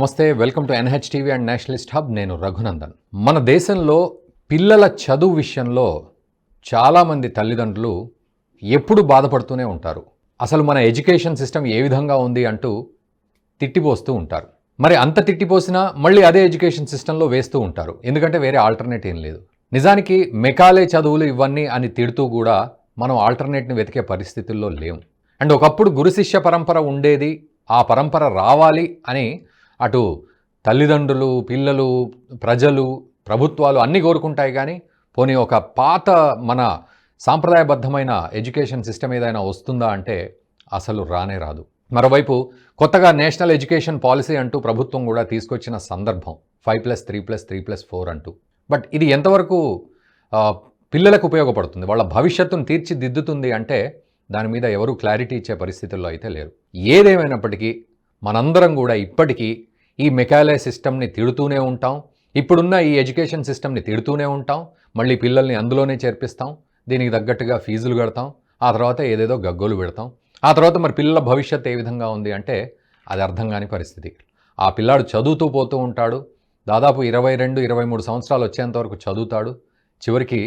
నమస్తే, welcome to NH TV and Nationalist hub. నేను రఘునందన్. మన దేశంలో పిల్లల చదువు విషయంలో చాలామంది తల్లిదండ్రులు ఎప్పుడు బాధపడుతూనే ఉంటారు. అసలు మన ఎడ్యుకేషన్ సిస్టమ్ ఏ విధంగా ఉంది అంటూ తిట్టిపోస్తూ ఉంటారు. మరి అంత తిట్టిపోసినా మళ్ళీ అదే ఎడ్యుకేషన్ సిస్టంలో వేస్తూ ఉంటారు. ఎందుకంటే వేరే ఆల్టర్నేట్ ఏం లేదు. నిజానికి మెకాలే చదువులు ఇవన్నీ అని తిడుతూ కూడా మనం ఆల్టర్నేట్ని వెతికే పరిస్థితుల్లో లేవు. అండ్ ఒకప్పుడు గురు శిష్య పరంపర ఉండేది, ఆ పరంపర రావాలి అని అటు తల్లిదండ్రులు, పిల్లలు, ప్రజలు, ప్రభుత్వాలు అన్నీ కోరుకుంటాయి. కానీ పోనీ ఒక పాత మన సాంప్రదాయబద్ధమైన ఎడ్యుకేషన్ సిస్టమ్ ఏదైనా వస్తుందా అంటే అసలు రానే రాదు. మరోవైపు కొత్తగా నేషనల్ ఎడ్యుకేషన్ పాలసీ అంటూ ప్రభుత్వం కూడా తీసుకొచ్చిన సందర్భం 5+3+3+4 అంటూ. బట్ ఇది ఎంతవరకు పిల్లలకు ఉపయోగపడుతుంది, వాళ్ళ భవిష్యత్తును తీర్చిదిద్దుతుంది అంటే దాని మీద ఎవరూ క్లారిటీ ఇచ్చే పరిస్థితుల్లో అయితే లేరు. ఏదేమైనప్పటికీ మనందరం కూడా ఇప్పటికీ ఈ మెకాలే సిస్టమ్ని తిడుతూనే ఉంటాం. ఇప్పుడున్న ఈ ఎడ్యుకేషన్ సిస్టమ్ని తిడుతూనే ఉంటాం. మళ్ళీ పిల్లల్ని అందులోనే చేర్పిస్తాం, దీనికి తగ్గట్టుగా ఫీజులు కడతాం, ఆ తర్వాత ఏదేదో గగ్గోలు పెడతాం. ఆ తర్వాత మరి పిల్లల భవిష్యత్తు ఏ విధంగా ఉంది అంటే అది అర్థం కాని పరిస్థితి. ఆ పిల్లాడు చదువుతూ పోతూ ఉంటాడు, దాదాపు 22-23 సంవత్సరాలు వచ్చేంతవరకు చదువుతాడు, చివరికి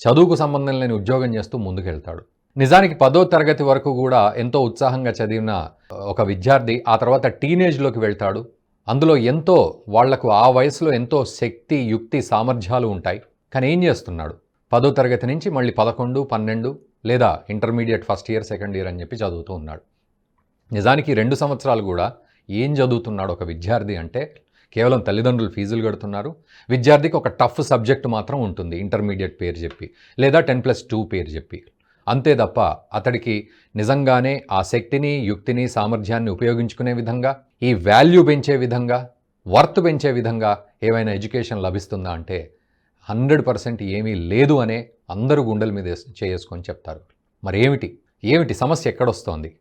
చదువుకు సంబంధం లేని ఉద్యోగం చేస్తూ ముందుకెళ్తాడు. నిజానికి 10వ తరగతి వరకు కూడా ఎంతో ఉత్సాహంగా చదివిన ఒక విద్యార్థి ఆ తర్వాత టీనేజ్లోకి వెళ్తాడు. అందులో ఎంతో వాళ్లకు ఆ వయసులో ఎంతో శక్తి, యుక్తి, సామర్థ్యాలు ఉంటాయి. కానీ ఏం చేస్తున్నాడు? 10వ తరగతి నుంచి మళ్ళీ 11, 12 లేదా intermediate first year, second year అని చెప్పి చదువుతూ ఉన్నాడు. నిజానికి 2 సంవత్సరాలు కూడా ఏం చదువుతున్నాడు ఒక విద్యార్థి అంటే కేవలం తల్లిదండ్రులు ఫీజులు కడుతున్నారు. విద్యార్థికి ఒక టఫ్ సబ్జెక్ట్ మాత్రం ఉంటుంది, ఇంటర్మీడియట్ పేరు చెప్పి లేదా 10+2 పేరు చెప్పి. అంతే తప్ప అతడికి నిజంగానే ఆ శక్తిని, యుక్తిని, సామర్థ్యాన్ని ఉపయోగించుకునే విధంగా, ఈ వాల్యూ పెంచే విధంగా, వర్త్ పెంచే విధంగా ఏమైనా ఎడ్యుకేషన్ లభిస్తుందా అంటే 100% ఏమీ లేదు అనే అందరూ గుండెల మీద చేసుకొని చెప్తారు. మరి ఏమిటి సమస్య ఎక్కడొస్తోంది?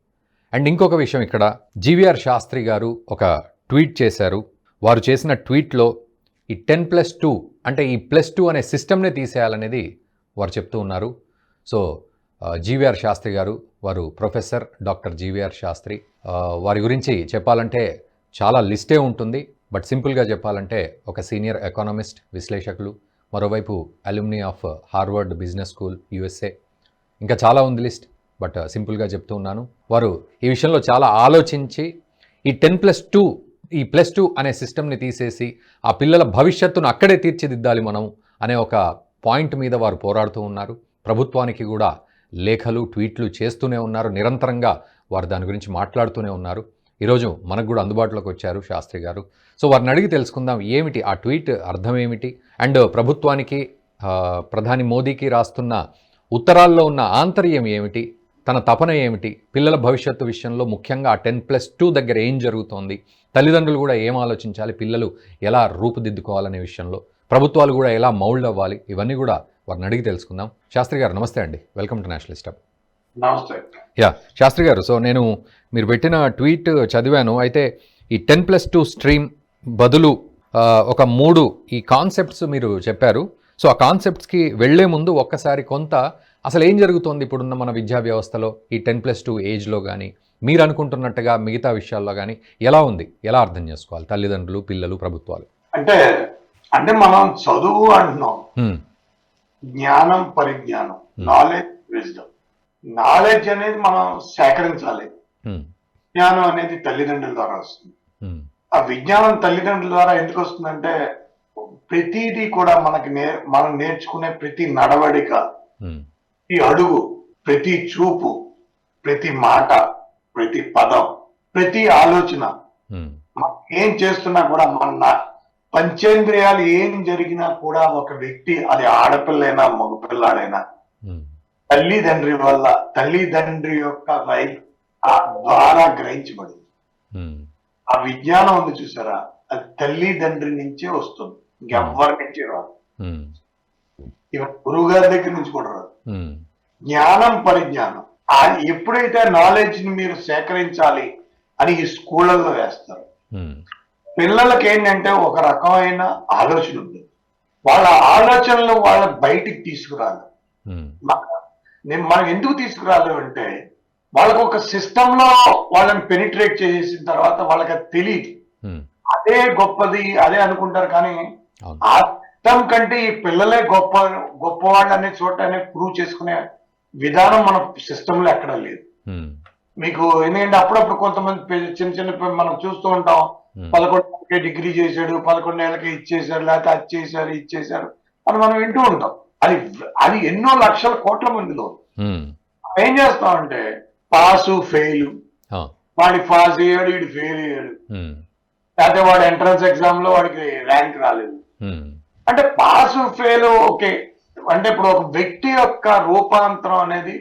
అండ్ ఇంకొక విషయం, ఇక్కడ జీవీఆర్ శాస్త్రి గారు ఒక ట్వీట్ చేశారు. వారు చేసిన ట్వీట్లో ఈ 10+2 అంటే ఈ +2 అనే సిస్టమ్నే తీసేయాలనేది వారు చెప్తూ ఉన్నారు. సో జీవీఆర్ శాస్త్రి గారు, వారు ప్రొఫెసర్ డాక్టర్ జీవీఆర్ శాస్త్రి. వారి గురించి చెప్పాలంటే చాలా లిస్టే ఉంటుంది. బట్ సింపుల్గా చెప్పాలంటే ఒక సీనియర్ ఎకానమిస్ట్, విశ్లేషకులు, మరోవైపు alumni of Harvard business school USA, ఇంకా చాలా ఉంది లిస్ట్. బట్ సింపుల్గా చెప్తూ ఉన్నాను. వారు ఈ విషయంలో చాలా ఆలోచించి ఈ 10+2 ఈ +2 అనే సిస్టమ్ని తీసేసి ఆ పిల్లల భవిష్యత్తును అక్కడే తీర్చిదిద్దాలి మనం అనే ఒక పాయింట్ మీద వారు పోరాడుతూ ఉన్నారు. ప్రభుత్వానికి కూడా లేఖలు, ట్వీట్లు చేస్తూనే ఉన్నారు. నిరంతరంగా వారు దాని గురించి మాట్లాడుతూనే ఉన్నారు. ఈరోజు మనకు కూడా అందుబాటులోకి వచ్చారు శాస్త్రి గారు. సో వారిని అడిగి తెలుసుకుందాం ఏమిటి ఆ ట్వీట్ అర్థం ఏమిటి, అండ్ ప్రభుత్వానికి, ప్రధాని మోదీకి రాస్తున్న ఉత్తరాల్లో ఉన్న ఆంతర్యం ఏమిటి, తన తపన ఏమిటి, పిల్లల భవిష్యత్తు విషయంలో ముఖ్యంగా ఆ 10+2 దగ్గర ఏం జరుగుతోంది, తల్లిదండ్రులు కూడా ఏం ఆలోచించాలి, పిల్లలు ఎలా రూపుదిద్దుకోవాలనే విషయంలో ప్రభుత్వాలు కూడా ఎలా మౌల్డ్ అవ్వాలి, ఇవన్నీ కూడా వారిని అడిగి తెలుసుకుందాం. శాస్త్రి గారు నమస్తే అండి, వెల్కమ్ టు నేషనలిస్ట్ హబ్. నమస్తే. శాస్త్రి గారు, సో నేను మీరు పెట్టిన ట్వీట్ చదివాను. అయితే ఈ 10+2 స్ట్రీమ్ బదులు ఒక 3 ఈ కాన్సెప్ట్స్ మీరు చెప్పారు. సో ఆ కాన్సెప్ట్స్కి వెళ్లే ముందు ఒక్కసారి కొంత అసలు ఏం జరుగుతోంది ఇప్పుడున్న మన విద్యా వ్యవస్థలో ఈ 10+2 ఏజ్లో కానీ, మీరు అనుకుంటున్నట్టుగా మిగతా విషయాల్లో కానీ ఎలా ఉంది, ఎలా అర్థం చేసుకోవాలి తల్లిదండ్రులు, పిల్లలు, ప్రభుత్వాలు? అంటే మనం చదువు అంటున్నాం, జ్ఞానం, పరిజ్ఞానం, నాలెడ్జ్, విజ్డమ్. నాలెడ్జ్ అనేది మనం సేకరించాలి, జ్ఞానం అనేది తల్లిదండ్రుల ద్వారా వస్తుంది. ఆ విజ్ఞానం తల్లిదండ్రుల ద్వారా ఎందుకు వస్తుందంటే ప్రతిదీ కూడా మనం నేర్చుకునే ప్రతి నడవడిక, ప్రతి అడుగు, ప్రతి చూపు, ప్రతి మాట, ప్రతి పదం, ప్రతి ఆలోచన, ఏం చేస్తున్నా కూడా మన పంచేంద్రియాలు ఏం జరిగినా కూడా ఒక వ్యక్తి, అది ఆడపిల్లైనా మగపిల్లాడైనా, తల్లిదండ్రి యొక్క ద్వారా గ్రహించబడింది. ఆ విజ్ఞానం ఉంది చూసారా, అది తల్లిదండ్రి నుంచే వస్తుంది, ఇంకెవ్వరి నుంచి రాదు. గురువు గారి దగ్గర నుంచి కూడా రాదు. జ్ఞానం, పరిజ్ఞానం, ఎప్పుడైతే నాలెడ్జ్ ని మీరు సేకరించాలి అని ఈ స్కూళ్ళల్లో వేస్తారు, పిల్లలకి ఏంటంటే ఒక రకమైన ఆలోచన ఉంది. వాళ్ళ ఆలోచనలు వాళ్ళ బయటికి తీసుకురాలి. మనం ఎందుకు తీసుకురాలి అంటే వాళ్ళకు ఒక సిస్టమ్ లో వాళ్ళని పెనిట్రేట్ చేసిన తర్వాత వాళ్ళకి అది తెలియదు. అదే గొప్పది అదే అనుకుంటారు, కానీ అవును. ఆ చట్టం కంటే ఈ పిల్లలే గొప్పవాళ్ళు అనే చోటనే ప్రూవ్ చేసుకునే విధానం మన సిస్టమ్ లో ఎక్కడా లేదు. ఉమ్, మీకు ఎందుకంటే అప్పుడప్పుడు కొంతమంది చిన్న చిన్న మనం చూస్తూ ఉంటాం, ఉమ్, 11 డిగ్రీ చేశాడు, 11 ఏళ్ళకి ఇచ్చేశాడు, లేకపోతే అది చేశారు ఇచ్చేశారు అని మనం వింటూ ఉంటాం. అది అది ఎన్నో లక్షల కోట్ల మందిలో. ఉమ్, ఏం చేస్తామంటే పాసు ఫెయిల్, ఆ, వాడి పాస్ అయ్యాడు వీడు ఫెయిల్ అయ్యాడు, ఉమ్, లేకపోతే వాడు ఎంట్రన్స్ ఎగ్జామ్ లో వాడికి ర్యాంక్ రాలేదు. ఉమ్, అంటే పాసు ఫెయిల్ ఓకే, అంటే ఇప్పుడు ఒక వ్యక్తి యొక్క రూపాంతరం అనేది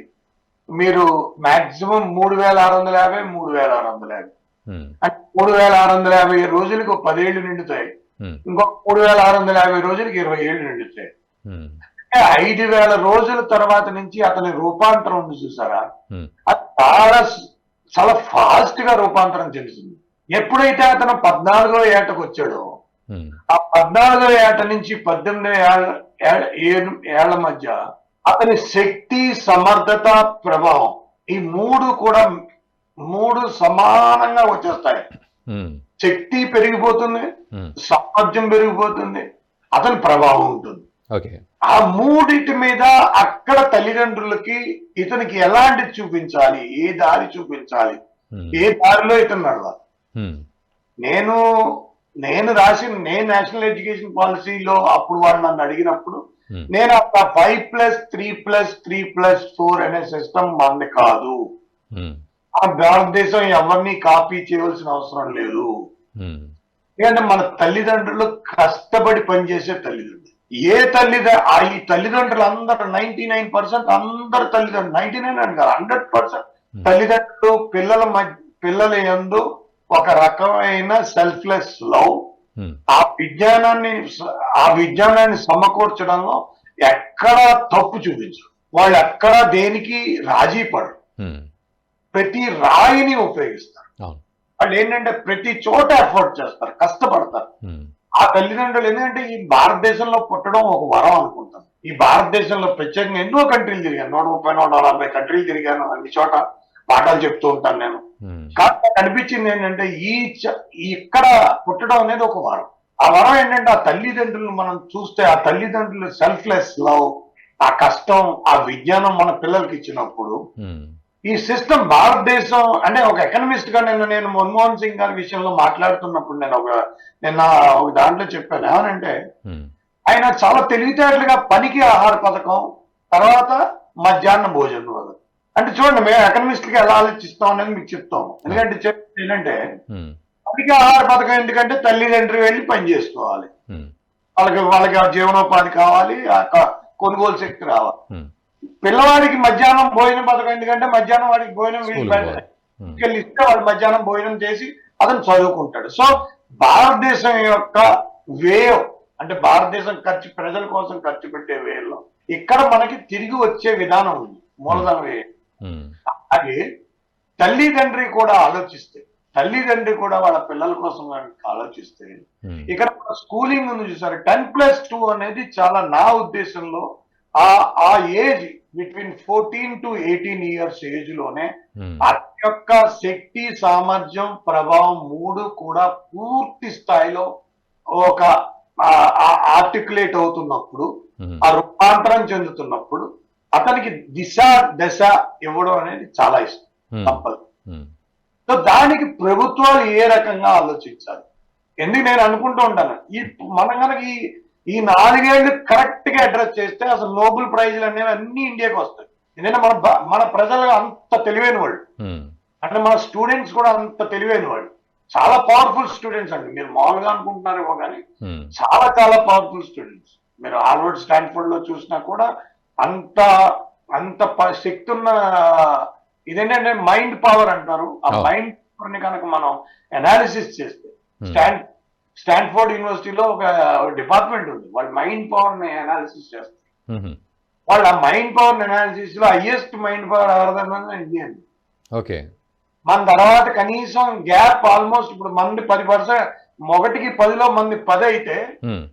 మీరు మాక్సిమం 3650, 3650, ఉమ్, అంటే 3650 రోజులకు 10 ఏళ్ళు నిండుతాయి, ఉమ్, ఇంకొక 3650 రోజులకి 20 ఏళ్ళు నిండుతాయి. ఉమ్, అంటే 5000 రోజుల తర్వాత నుంచి అతని రూపాంతరం ఉంది చూసారా, ఉమ్, అది చాలా ఫాస్ట్ గా రూపాంతరం చెందుతుంది. ఎప్పుడైతే అతను 14వ ఏటకు వచ్చాడో, ఉమ్, ఆ 14వ ఏట నుంచి 18 ఏళ్ల మధ్య అతని శక్తి, సమర్థత, ప్రభావం ఈ మూడు సమానంగా వచ్చేస్తాయి. ఉమ్, శక్తి పెరిగిపోతుంది, ఉమ్, సామర్థ్యం పెరిగిపోతుంది, అతని ప్రభావం ఉంటుంది. ఓకే. ఆ మూడిటి మీద అక్కడ తల్లిదండ్రులకి ఇతనికి ఎలాంటి చూపించాలి, ఏ దారి చూపించాలి, ఉమ్, ఏ దారిలో ఇతను నడవాలి. ఉమ్, నేను నేను నేషనల్ ఎడ్యుకేషన్ పాలసీలో అప్పుడు వాళ్ళు నన్ను అడిగినప్పుడు ఉమ్, నేను అక్కడ 5+3+3+4 అనే సిస్టమ్ మనది కాదు, ఉమ్, ఆ భారతదేశం ఎవరిని కాపీ చేయవలసిన అవసరం లేదు, ఉమ్, ఎందుకంటే మన తల్లిదండ్రులు కష్టపడి పనిచేసే తల్లిదండ్రులు. ఏ ఈ తల్లిదండ్రులు అందరూ 99% అందరు తల్లిదండ్రులు, 99 అని కాదు 100% తల్లిదండ్రులు పిల్లల యందు ఒక రకమైన సెల్ఫ్లెస్ లవ్, ఉమ్, ఆ విజ్ఞానాన్ని సమకూర్చడంలో ఎక్కడా తప్పు చూపించరు. వాళ్ళు ఎక్కడా దేనికి రాజీ పడరు, ఉమ్, ప్రతి రాయిని ఉపయోగిస్తారు. అవును. వాళ్ళు ఏంటంటే ప్రతి చోట ఎఫర్ట్ చేస్తారు, కష్టపడతారు. ఉమ్, ఆ తల్లిదండ్రులు ఎందుకంటే ఈ భారతదేశంలో పుట్టడం ఒక వరం అనుకుంటాం. ఈ భారతదేశంలో ప్రత్యేకంగా ఎన్నో కంట్రీలు తిరిగాను, 130, 140 కంట్రీలు తిరిగాను, అన్ని చోట పాఠాలు చెప్తూ ఉంటాను నేను. ఉమ్, కానీ నాకు అనిపించింది ఏంటంటే ఇక్కడ పుట్టడం అనేది ఒక వరం. ఆ వరం ఏంటంటే ఆ తల్లిదండ్రులు మనం చూస్తే, ఆ తల్లిదండ్రులు సెల్ఫ్లెస్ లవ్, ఆ కష్టం, ఆ విజ్ఞానం మన పిల్లలకి ఇచ్చినప్పుడు ఉమ్, ఈ సిస్టమ్ భారతదేశం అంటే ఒక ఎకనమిస్ట్ గా నేను మన్మోహన్ సింగ్ గారి విషయంలో మాట్లాడుతున్నప్పుడు నిన్న ఒక దాంట్లో చెప్పాను ఏమనంటే, ఉమ్, ఆయన చాలా తెలివితేటలుగా పనికి ఆహార పథకం, తర్వాత మధ్యాహ్న భోజనం వల్ల, అంటే చూడండి మేము ఎకనమిస్ట్కి ఎలా ఆలోచిస్తాం అనేది మీకు చెప్తాం. ఎందుకంటే ఏంటంటే ఉమ్, పనికి ఆహార పథకం ఎందుకంటే తల్లిదండ్రులు వెళ్ళి పని చేసుకోవాలి, ఉమ్, వాళ్ళకి ఆ జీవనోపాధి కావాలి, ఆ కొనుగోలు శక్తి రావాలి. ఉమ్, పిల్లవాడికి మధ్యాహ్నం భోజన పథకం ఎందుకంటే మధ్యాహ్నం వాడికి భోజనం స్కూల్ పోవాలి. ఉమ్, ఇస్తే వాడు మధ్యాహ్నం భోజనం చేసి అతను చదువుకుంటాడు. సో భారతదేశం యొక్క వే, అంటే భారతదేశం ప్రజల కోసం ఖర్చు పెట్టే వేలో ఇక్కడ మనకి తిరిగి వచ్చే విధానం ఉంది, మూలధన వే. ఉమ్, అలాగే తల్లిదండ్రి కూడా ఆలోచిస్తే, తల్లిదండ్రి కూడా వాళ్ళ పిల్లల కోసం ఆలోచిస్తే, ఉమ్, ఇక్కడ స్కూలింగ్ ఉంది చూసారు, 10+2 అనేది చాలా నా ఉద్దేశంలో ఆ age between 14 to 18 years age లోనే ఉమ్, అతని యొక్క శక్తి, సామర్థ్యం, ప్రభావం మూడు కూడా పూర్తి స్థాయిలో ఒక ఆర్టికులేట్ అవుతున్నప్పుడు, ఉమ్, ఆ రూపాంతరం చెందుతున్నప్పుడు అతనికి దశ ఇవ్వడం అనేది చాలా ఇష్టం, ఉమ్, తప్పదు. ఉమ్, సో దానికి ప్రభుత్వాలు ఏ రకంగా ఆలోచించాలి, ఎందుకు నేను అనుకుంటూ ఉంటాను, మనం కనుక ఈ 4 ఏళ్ళు కరెక్ట్ గా అడ్రస్ చేస్తే అసలు నోబెల్ ప్రైజ్లు అనేవి అన్ని ఇండియాకి వస్తాయి. ఎందుకంటే మన ప్రజలు అంత తెలివైన వాళ్ళు, ఉమ్, అంటే మన స్టూడెంట్స్ కూడా అంత తెలివైన వాళ్ళు, చాలా పవర్ఫుల్ స్టూడెంట్స్ అండి. మీరు మామూలుగా అనుకుంటున్నారేమో కానీ ఉమ్, చాలా చాలా పవర్ఫుల్ స్టూడెంట్స్. మీరు హార్వర్డ్, స్టాన్ఫోర్డ్ లో చూసినా కూడా అంత అంత శక్తి ఉన్న ఇదేంటంటే మైండ్ పవర్ అంటారు. ఆ Oh. మైండ్ పవర్ ని కనుక మనం అనాలిసిస్ చేస్తే, స్టాన్ఫోర్డ్ యూనివర్సిటీలో ఒక డిపార్ట్మెంట్ ఉంది, వాళ్ళ మైండ్ పవర్ ని అనాలిసిస్ చేస్తారు. ఉమ్, వాళ్ళ మైండ్ పవర్ అనాలిసిస్ లో హైయెస్ట్ మైండ్ పవర్ ఎవరిదన్నా ఇండియన్. ఓకే. మన తర్వాత కనీసం గ్యాప్ ఆల్మోస్ట్ ఇప్పుడు మంది 10%, మొదటికి 10లో మంది 10 అయితే ఉమ్,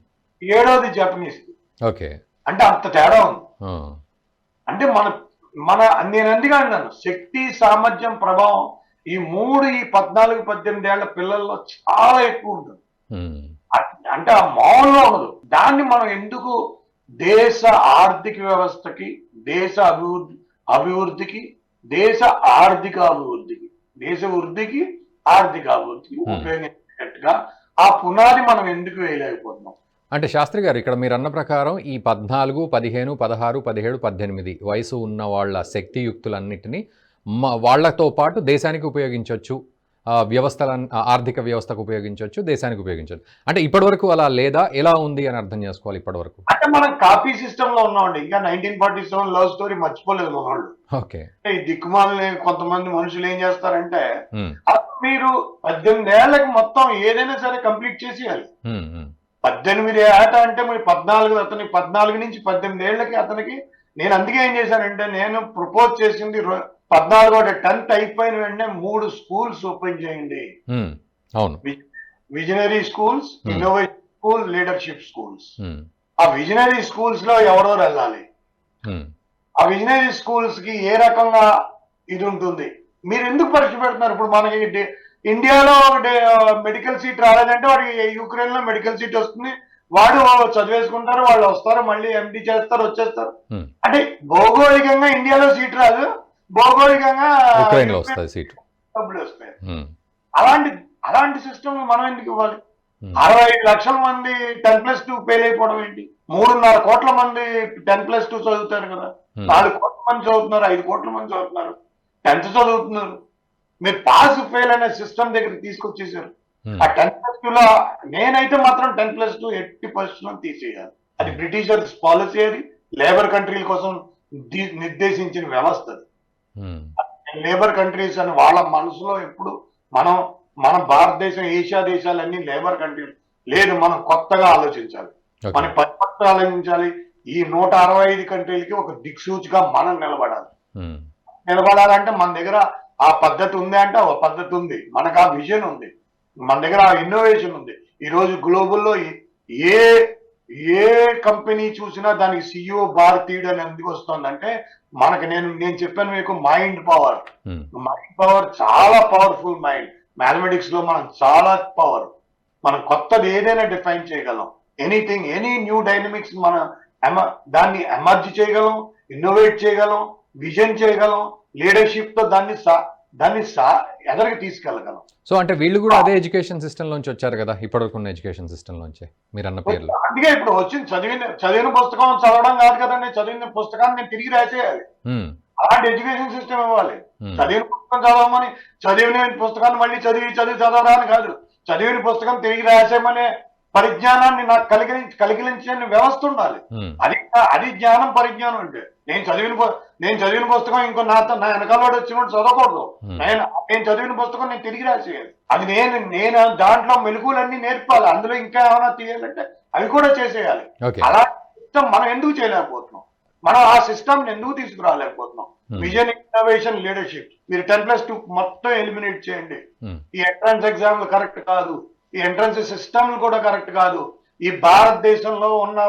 7వది జపనీస్. ఓకే. అంటే అంత తేడా ఉంది. ఆ, అంటే నేను ఎందుకు అన్నాను, శక్తి, సామర్థ్యం, ప్రభావం ఈ 14-18 ఏళ్ల పిల్లల్లో చాలా ఎక్కువ ఉంటుంది. అంటే ఆ మామూలుగా ఉండదు. దాన్ని మనం ఎందుకు దేశ ఆర్థిక వ్యవస్థకి, దేశ అభివృద్ధికి, దేశ ఆర్థిక అభివృద్ధికి, దేశ వృద్ధికి, ఆర్థిక అభివృద్ధికి ఉపయోగించేటట్టుగా ఆ పునాది మనం ఎందుకు వేయలేకపోతున్నాం? అంటే శాస్త్రి గారు, ఇక్కడ మీరు అన్న ప్రకారం ఈ 14, 15, 16, 17, 18 వయసు ఉన్న వాళ్ళ శక్తియుక్తులన్నిటినీ వాళ్లతో పాటు దేశానికి ఉపయోగించవచ్చు, ఆర్థిక వ్యవస్థకు ఉపయోగించవచ్చు, దేశానికి ఉపయోగించవచ్చు. అంటే ఇప్పటివరకు అలా లేదా, ఎలా ఉంది అని అర్థం చేసుకోవాలి ఇప్పటివరకు? అంటే మనం కాపీ సిస్టమ్ లో ఉన్నామండి. ఇంకా 1947 లవ్ స్టోరీ మర్చిపోలేదు మన వాళ్ళు. ఓకే. ఈ దిక్కుమాలని కొంతమంది మనుషులు ఏం చేస్తారంటే, మీరు 18 ఏళ్ళకి మొత్తం ఏదైనా సరే కంప్లీట్ చేసేయాలి. 18 ఏట అంటే మీరు 14, అతనికి 14 నుంచి 18 ఏళ్ళకి అతనికి, నేను అందుకే ఏం చేశానంటే, నేను ప్రపోజ్ చేసింది 14 10th అయిపోయిన వెంటనే 3 స్కూల్స్ ఓపెన్ చేయండి. అవును. Visionary schools, innovation school, leadership schools. ఆ విజనరీ స్కూల్స్ లో ఎవరెవరు వెళ్ళాలి, ఆ విజనరీ స్కూల్స్ కి ఏ రకంగా ఇది ఉంటుంది, మీరు ఎందుకు పరీక్ష పెడుతున్నారు? ఇప్పుడు మనకి ఇండియాలో మెడికల్ సీట్ రాలేదంటే వాడికి యుక్రెయిన్ లో మెడికల్ సీట్ వస్తుంది, వాడు చదివేసుకుంటారు, వాళ్ళు వస్తారు, మళ్ళీ ఎండి చేస్తారు, వచ్చేస్తారు. అంటే భౌగోళికంగా ఇండియాలో సీట్ రాదు, భౌగోళికంగా డబ్బులు వస్తాయి. అలాంటి సిస్టమ్ మనం ఎందుకు ఇవ్వాలి? 65 లక్షల మంది 10+2 ఫెయిల్ అయిపోవడం ఏంటి? 3.5 కోట్ల మంది 10+2 చదువుతారు కదా, 4 కోట్ల మంది చదువుతున్నారు, 5 కోట్ల మంది చదువుతున్నారు, 10th చదువుతున్నారు. మీరు పాస్ ఫెయిల్ అనే సిస్టమ్ దగ్గర తీసుకొచ్చేసారు. ఆ 10+2 లో నేనైతే మాత్రం 10+2 80% తీసేయాలి. అది బ్రిటిషర్స్ పాలసీ, అది లేబర్ కంట్రీల కోసం నిర్దేశించిన వ్యవస్థ. లేబర్ కంట్రీస్ అని వాళ్ళ మనసులో ఎప్పుడు మన భారతదేశం, ఏషియా దేశాలన్నీ లేబర్ కంట్రీలు లేదు, మనం కొత్తగా ఆలోచించాలి, మనం పరిపక్వంగా ఆలోచించాలి. ఈ 165 కంట్రీలకి ఒక దిక్సూచిగా మనం నిలబడాలంటే మన దగ్గర ఆ పద్ధతి ఉంది అంటే ఒక పద్ధతి ఉంది, మనకు ఆ విజన్ ఉంది, మన దగ్గర ఆ ఇన్నోవేషన్ ఉంది. ఈరోజు గ్లోబల్లో ఏ కంపెనీ చూసినా దానికి సిఇఓ భారతీయుడు అని ఎందుకు వస్తుందంటే, మనకి నేను చెప్పాను మీకు, మైండ్ పవర్ చాలా పవర్ఫుల్ మైండ్. మ్యాథమెటిక్స్ లో మనం చాలా పవర్, మనం కొత్తది ఏదైనా డిఫైన్ చేయగలం. ఎనీథింగ్, ఎనీ న్యూ డైనమిక్స్ దాన్ని ఎమర్జ్ చేయగలం, ఇన్నోవేట్ చేయగలం, విజన్ చేయగలం, లీడర్షిప్ తో దాన్ని ఎదరికి తీసుకెళ్ళగలం. సో అంటే వీళ్ళు కూడా అదే ఎడ్యుకేషన్ సిస్టమ్ నుంచి వచ్చారు కదా, ఇప్పటివరకు ఉన్న ఎడ్యుకేషన్ సిస్టమ్ నుంచి మీరు అన్న పేర్లు. అందుకే ఇప్పుడు వచ్చింది చదివిన పుస్తకం చదవడం కాదు కదండి, చదివిన పుస్తకాన్ని నేను తిరిగి రాసేయాలి. అలాంటి ఎడ్యుకేషన్ సిస్టమ్ ఇవ్వాలి. చదివిన పుస్తకం చదవమని, చదివిన పుస్తకాన్ని మళ్ళీ చదవడానికి కాదు, చదివిన పుస్తకం తిరిగి రాసేమనే పరిజ్ఞానాన్ని నాకు కలిగించే వ్యవస్థ ఉండాలి. అది జ్ఞానం, పరిజ్ఞానం అంటే. నేను చదివిన పుస్తకం ఇంకో నా వెనకాలవాడు వచ్చినట్టు చదవకూడదు. నేను చదివిన పుస్తకం నేను తిరిగి రాసేయాలి. అది నేను దాంట్లో మెలకువలన్నీ నేర్పాలి, అందులో ఇంకా ఏమైనా తీయాలంటే అవి కూడా చేసేయాలి. అలా సిస్టమ్ మనం ఎందుకు చేయలేకపోతున్నాం? మనం ఆ సిస్టమ్ ఎందుకు తీసుకురాలేకపోతున్నాం? Vision, innovation, leadership. మీరు 10+2 మొత్తం ఎలిమినేట్ చేయండి. ఈ ఎంట్రన్స్ ఎగ్జామ్లు కరెక్ట్ కాదు, ఈ ఎంట్రన్స్ సిస్టమ్ కూడా కరెక్ట్ కాదు. ఈ భారతదేశంలో ఉన్న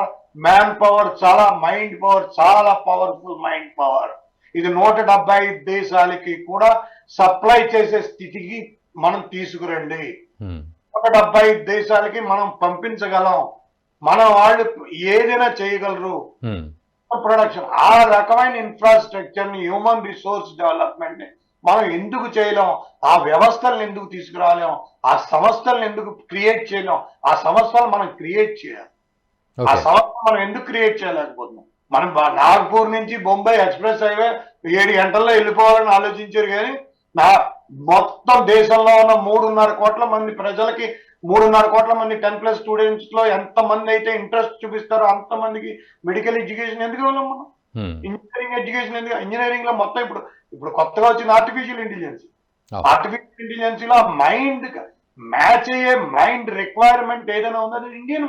మ్యాన్ పవర్ చాలా, మైండ్ పవర్ చాలా పవర్ఫుల్ మైండ్ పవర్. ఇది 175 దేశాలకి కూడా సప్లై చేసే స్థితికి మనం తీసుకురండి. 175 దేశాలకి మనం పంపించగలం. మన వాళ్ళు ఏదైనా చేయగలరు. ప్రొడక్షన్, ఆ రకమైన ఇన్ఫ్రాస్ట్రక్చర్ ని, హ్యూమన్ రిసోర్స్ డెవలప్మెంట్ ని మనం ఎందుకు చేయలేం? ఆ వ్యవస్థలను ఎందుకు తీసుకురాలేం? ఆ సంస్థలను ఎందుకు క్రియేట్ చేయలేం? ఆ సంస్థలు మనం క్రియేట్ చేయాలి. ఆ సంస్థ మనం ఎందుకు క్రియేట్ చేయలేకపోతున్నాం? మనం నాగ్పూర్ నుంచి బొంబాయి ఎక్స్ప్రెస్ హైవే 7 గంటల్లో వెళ్ళిపోవాలని ఆలోచించారు, కానీ మొత్తం దేశంలో ఉన్న 3.5 కోట్ల మంది ప్రజలకి, 3.5 కోట్ల మంది 10+ స్టూడెంట్స్ లో ఎంత మంది అయితే ఇంట్రెస్ట్ చూపిస్తారో అంతమందికి మెడికల్ ఎడ్యుకేషన్ ఎందుకు ఇవ్వలేం మనం? ఇంజనీరింగ్ ఎడ్యుకేషన్ ఎందుకు? ఇంజనీరింగ్ లో మొత్తం ఇప్పుడు కొత్తగా వచ్చిన ఆర్టిఫిషియల్ ఇంటెలిజెన్సీలో మైండ్ మ్యాచ్ అయ్యే మైండ్ రిక్వైర్మెంట్ ఏదైనా ఉందో అది ఇండియన్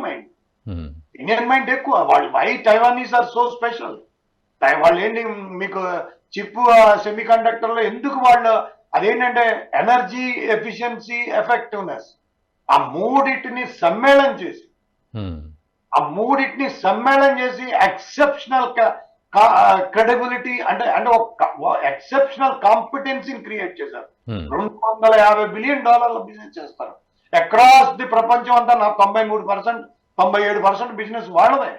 మైండ్ ఎక్కువ. వాళ్ళు వై టైవానీస్ ఆర్ సో స్పెషల్. వాళ్ళు ఏంటి, మీకు చిప్ సెమీ కండక్టర్ లో ఎందుకు వాళ్ళు అదేంటంటే ఎనర్జీ ఎఫిషియన్సీ, ఎఫెక్టివ్నెస్, ఆ మూడింటిని సమ్మేళనం చేసి ఎక్సెప్షనల్ క్రెడిబిలిటీ అంటే ఒక ఎక్సెప్షనల్ కాంపిటెన్సీని క్రియేట్ చేశారు. $250 బిలియన్ బిజినెస్ చేస్తారు. అక్రాస్ ది ప్రపంచం అంతా నా 93%, 97% బిజినెస్ వాళ్ళదే.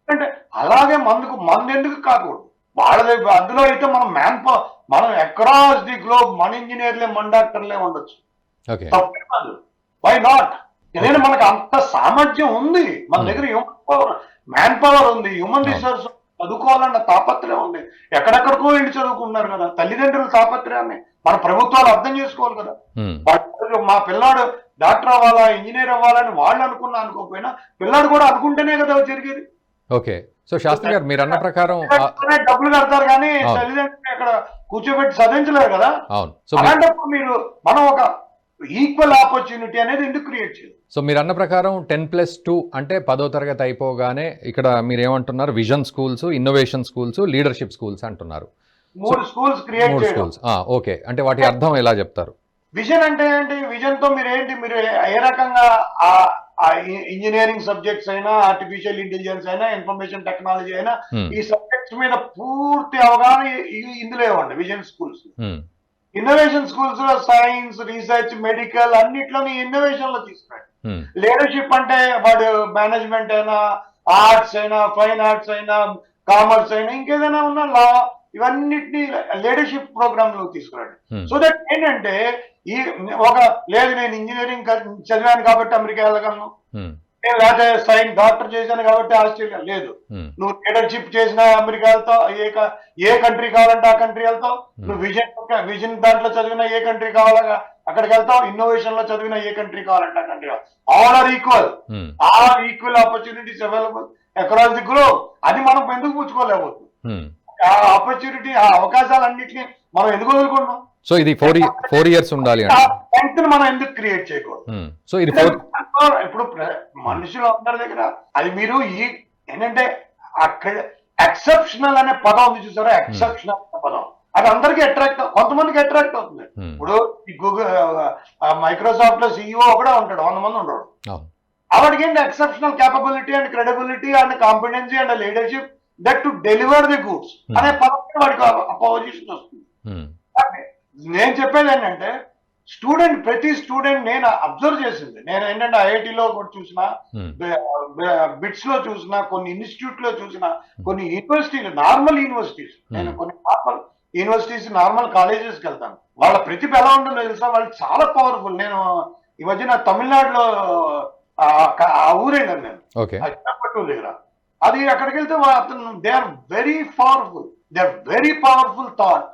అంటే అలాగే మందు ఎందుకు కాకూడదు, వాళ్ళదే. అందులో అయితే మనం అక్రాస్ ది గ్లోబ్ మన ఇంజనీర్లే, మన డాక్టర్లే ఉండొచ్చు, తప్పే కాదు. Why not? ఎందుకంటే మనకు అంత సామర్థ్యం ఉంది, మన దగ్గర మ్యాన్ పవర్ ఉంది, హ్యూమన్ రిసోర్స్, చదువుకోవాలన్న తాపత్రయం ఉంది. ఎక్కడెక్కడికో వెళ్ళి చదువుకుంటున్నారు కదా. తల్లిదండ్రుల తాపత్రయాన్ని మన ప్రభుత్వాలు అర్థం చేసుకోవాలి కదా. మా పిల్లాడు డాక్టర్ అవ్వాలా, ఇంజనీర్ అవ్వాలని వాళ్ళు అనుకోకపోయినా పిల్లాడు కూడా అనుకుంటేనే కదా జరిగేది. ఓకే. సో శాస్త్రి గారు మీరు అన్న ప్రకారం డబ్బులు కడతారు కానీ తల్లిదండ్రులు అక్కడ కూర్చోబెట్టి చదివించలేరు కదా. అలాంటప్పుడు మనం ఒక ఈక్వల్ ఆపర్చునిటీ అనేది ఎందుకు క్రియేట్ చేయాలి? సో మీరు అన్న ప్రకారం 10+2 అంటే 10వ తరగతి అయిపోగానే ఇక్కడ మీరు ఏమంటున్నారు, vision schools, innovation schools, leadership schools అంటున్నారు. 3 స్కూల్స్ క్రియేట్ చేయడం. ఓకే, అంటే వాటి అర్థం ఎలా చెప్తారు? విజన్ అంటే ఏంటి? విజన్ తో మీరు ఏ రకంగా ఇంజనీరింగ్ సబ్జెక్ట్స్ అయినా, ఆర్టిఫిషియల్ ఇంటెలిజెన్స్ అయినా, ఇన్ఫర్మేషన్ టెక్నాలజీ అయినా, ఈ సబ్జెక్ట్స్ మీద పూర్తి అవగాహన ఇందులో ఇవ్వండి విజన్ స్కూల్స్. ఇన్నోవేషన్ స్కూల్స్ లో సైన్స్, రీసెర్చ్, మెడికల్ అన్నిట్లోని ఇన్నోవేషన్ లో తీసుకురండి. లీడర్షిప్ అంటే వాడు మేనేజ్మెంట్ అయినా, ఆర్ట్స్ అయినా, ఫైన్ ఆర్ట్స్ అయినా, కామర్స్ అయినా, ఇంకేదైనా ఉన్నా లా, ఇవన్నిటిని లీడర్షిప్ ప్రోగ్రామ్ లో తీసుకురండి. సో దట్ ఏంటంటే లేదు నేను ఇంజనీరింగ్ చదివాను కాబట్టి అమెరికా వెళ్ళగలను, లేకపోతే సైన్స్ డాక్టర్ చేశాను కాబట్టి ఆస్ట్రేలియా లేదు, నువ్వు లీడర్షిప్ చేసిన అమెరికా వెళ్తావు, ఏ కంట్రీ కావాలంటే ఆ కంట్రీ వెళ్తావు, నువ్వు విజన్ దాంట్లో చదివిన ఏ కంట్రీ కావాలా అక్కడికి వెళ్తావు, ఇన్నోవేషన్ లో చదివిన ఏ కంట్రీ కావాలంటే ఆ country. All are equal opportunities available across the globe. అది మనం ఎందుకు పుచ్చుకోలేకపోతున్నాం? ఆ ఆపర్చునిటీ, ఆ అవకాశాలన్నింటినీ మనం ఎందుకు వదులుకుంటాం? సో ఇది 4 years ఉండాలి అంటే మనం ఎందుకు క్రియేట్ చేయకూడదు? సో ఇది ఇప్పుడు మనుషులు అందరి దగ్గర అది మీరు ఏంటంటే అక్కడ ఎక్సెప్షనల్ అనే పదం ఉంది చూసారా, ఎక్సెప్షనల్ అనే పదం అది అందరికీ అట్రాక్ట్, కొంతమందికి అట్రాక్ట్ అవుతుంది. ఇప్పుడు గూగుల్, మైక్రోసాఫ్ట్ లో CEO కూడా ఉంటాడు, 100 మంది ఉంటాడు. వాడికి ఏంటి exceptional capability and credibility and competency and leadership that to deliver the goods అనే పదం వాడికి పొజిషన్ వస్తుంది. నేను చెప్పేది ఏంటంటే ప్రతి స్టూడెంట్ నేను అబ్జర్వ్ చేసింది, నేను ఏంటంటే ఐఐటిలో కూడా చూసిన, బిట్స్ లో చూసిన, కొన్ని ఇన్స్టిట్యూట్ లో చూసిన, కొన్ని యూనివర్సిటీలు, నార్మల్ యూనివర్సిటీస్, నేను కొన్ని నార్మల్ యూనివర్సిటీస్, నార్మల్ కాలేజెస్కి వెళ్తాను. వాళ్ళ ప్రతిభ ఎలా ఉంటుందో తెలుసా, వాళ్ళు చాలా పవర్ఫుల్. నేను ఈ మధ్యన తమిళనాడులో ఆ ఊరేళ్ళాను నేను, చెన్నపట్టూరు దగ్గర. అది అక్కడికి వెళ్తే they are very powerful thought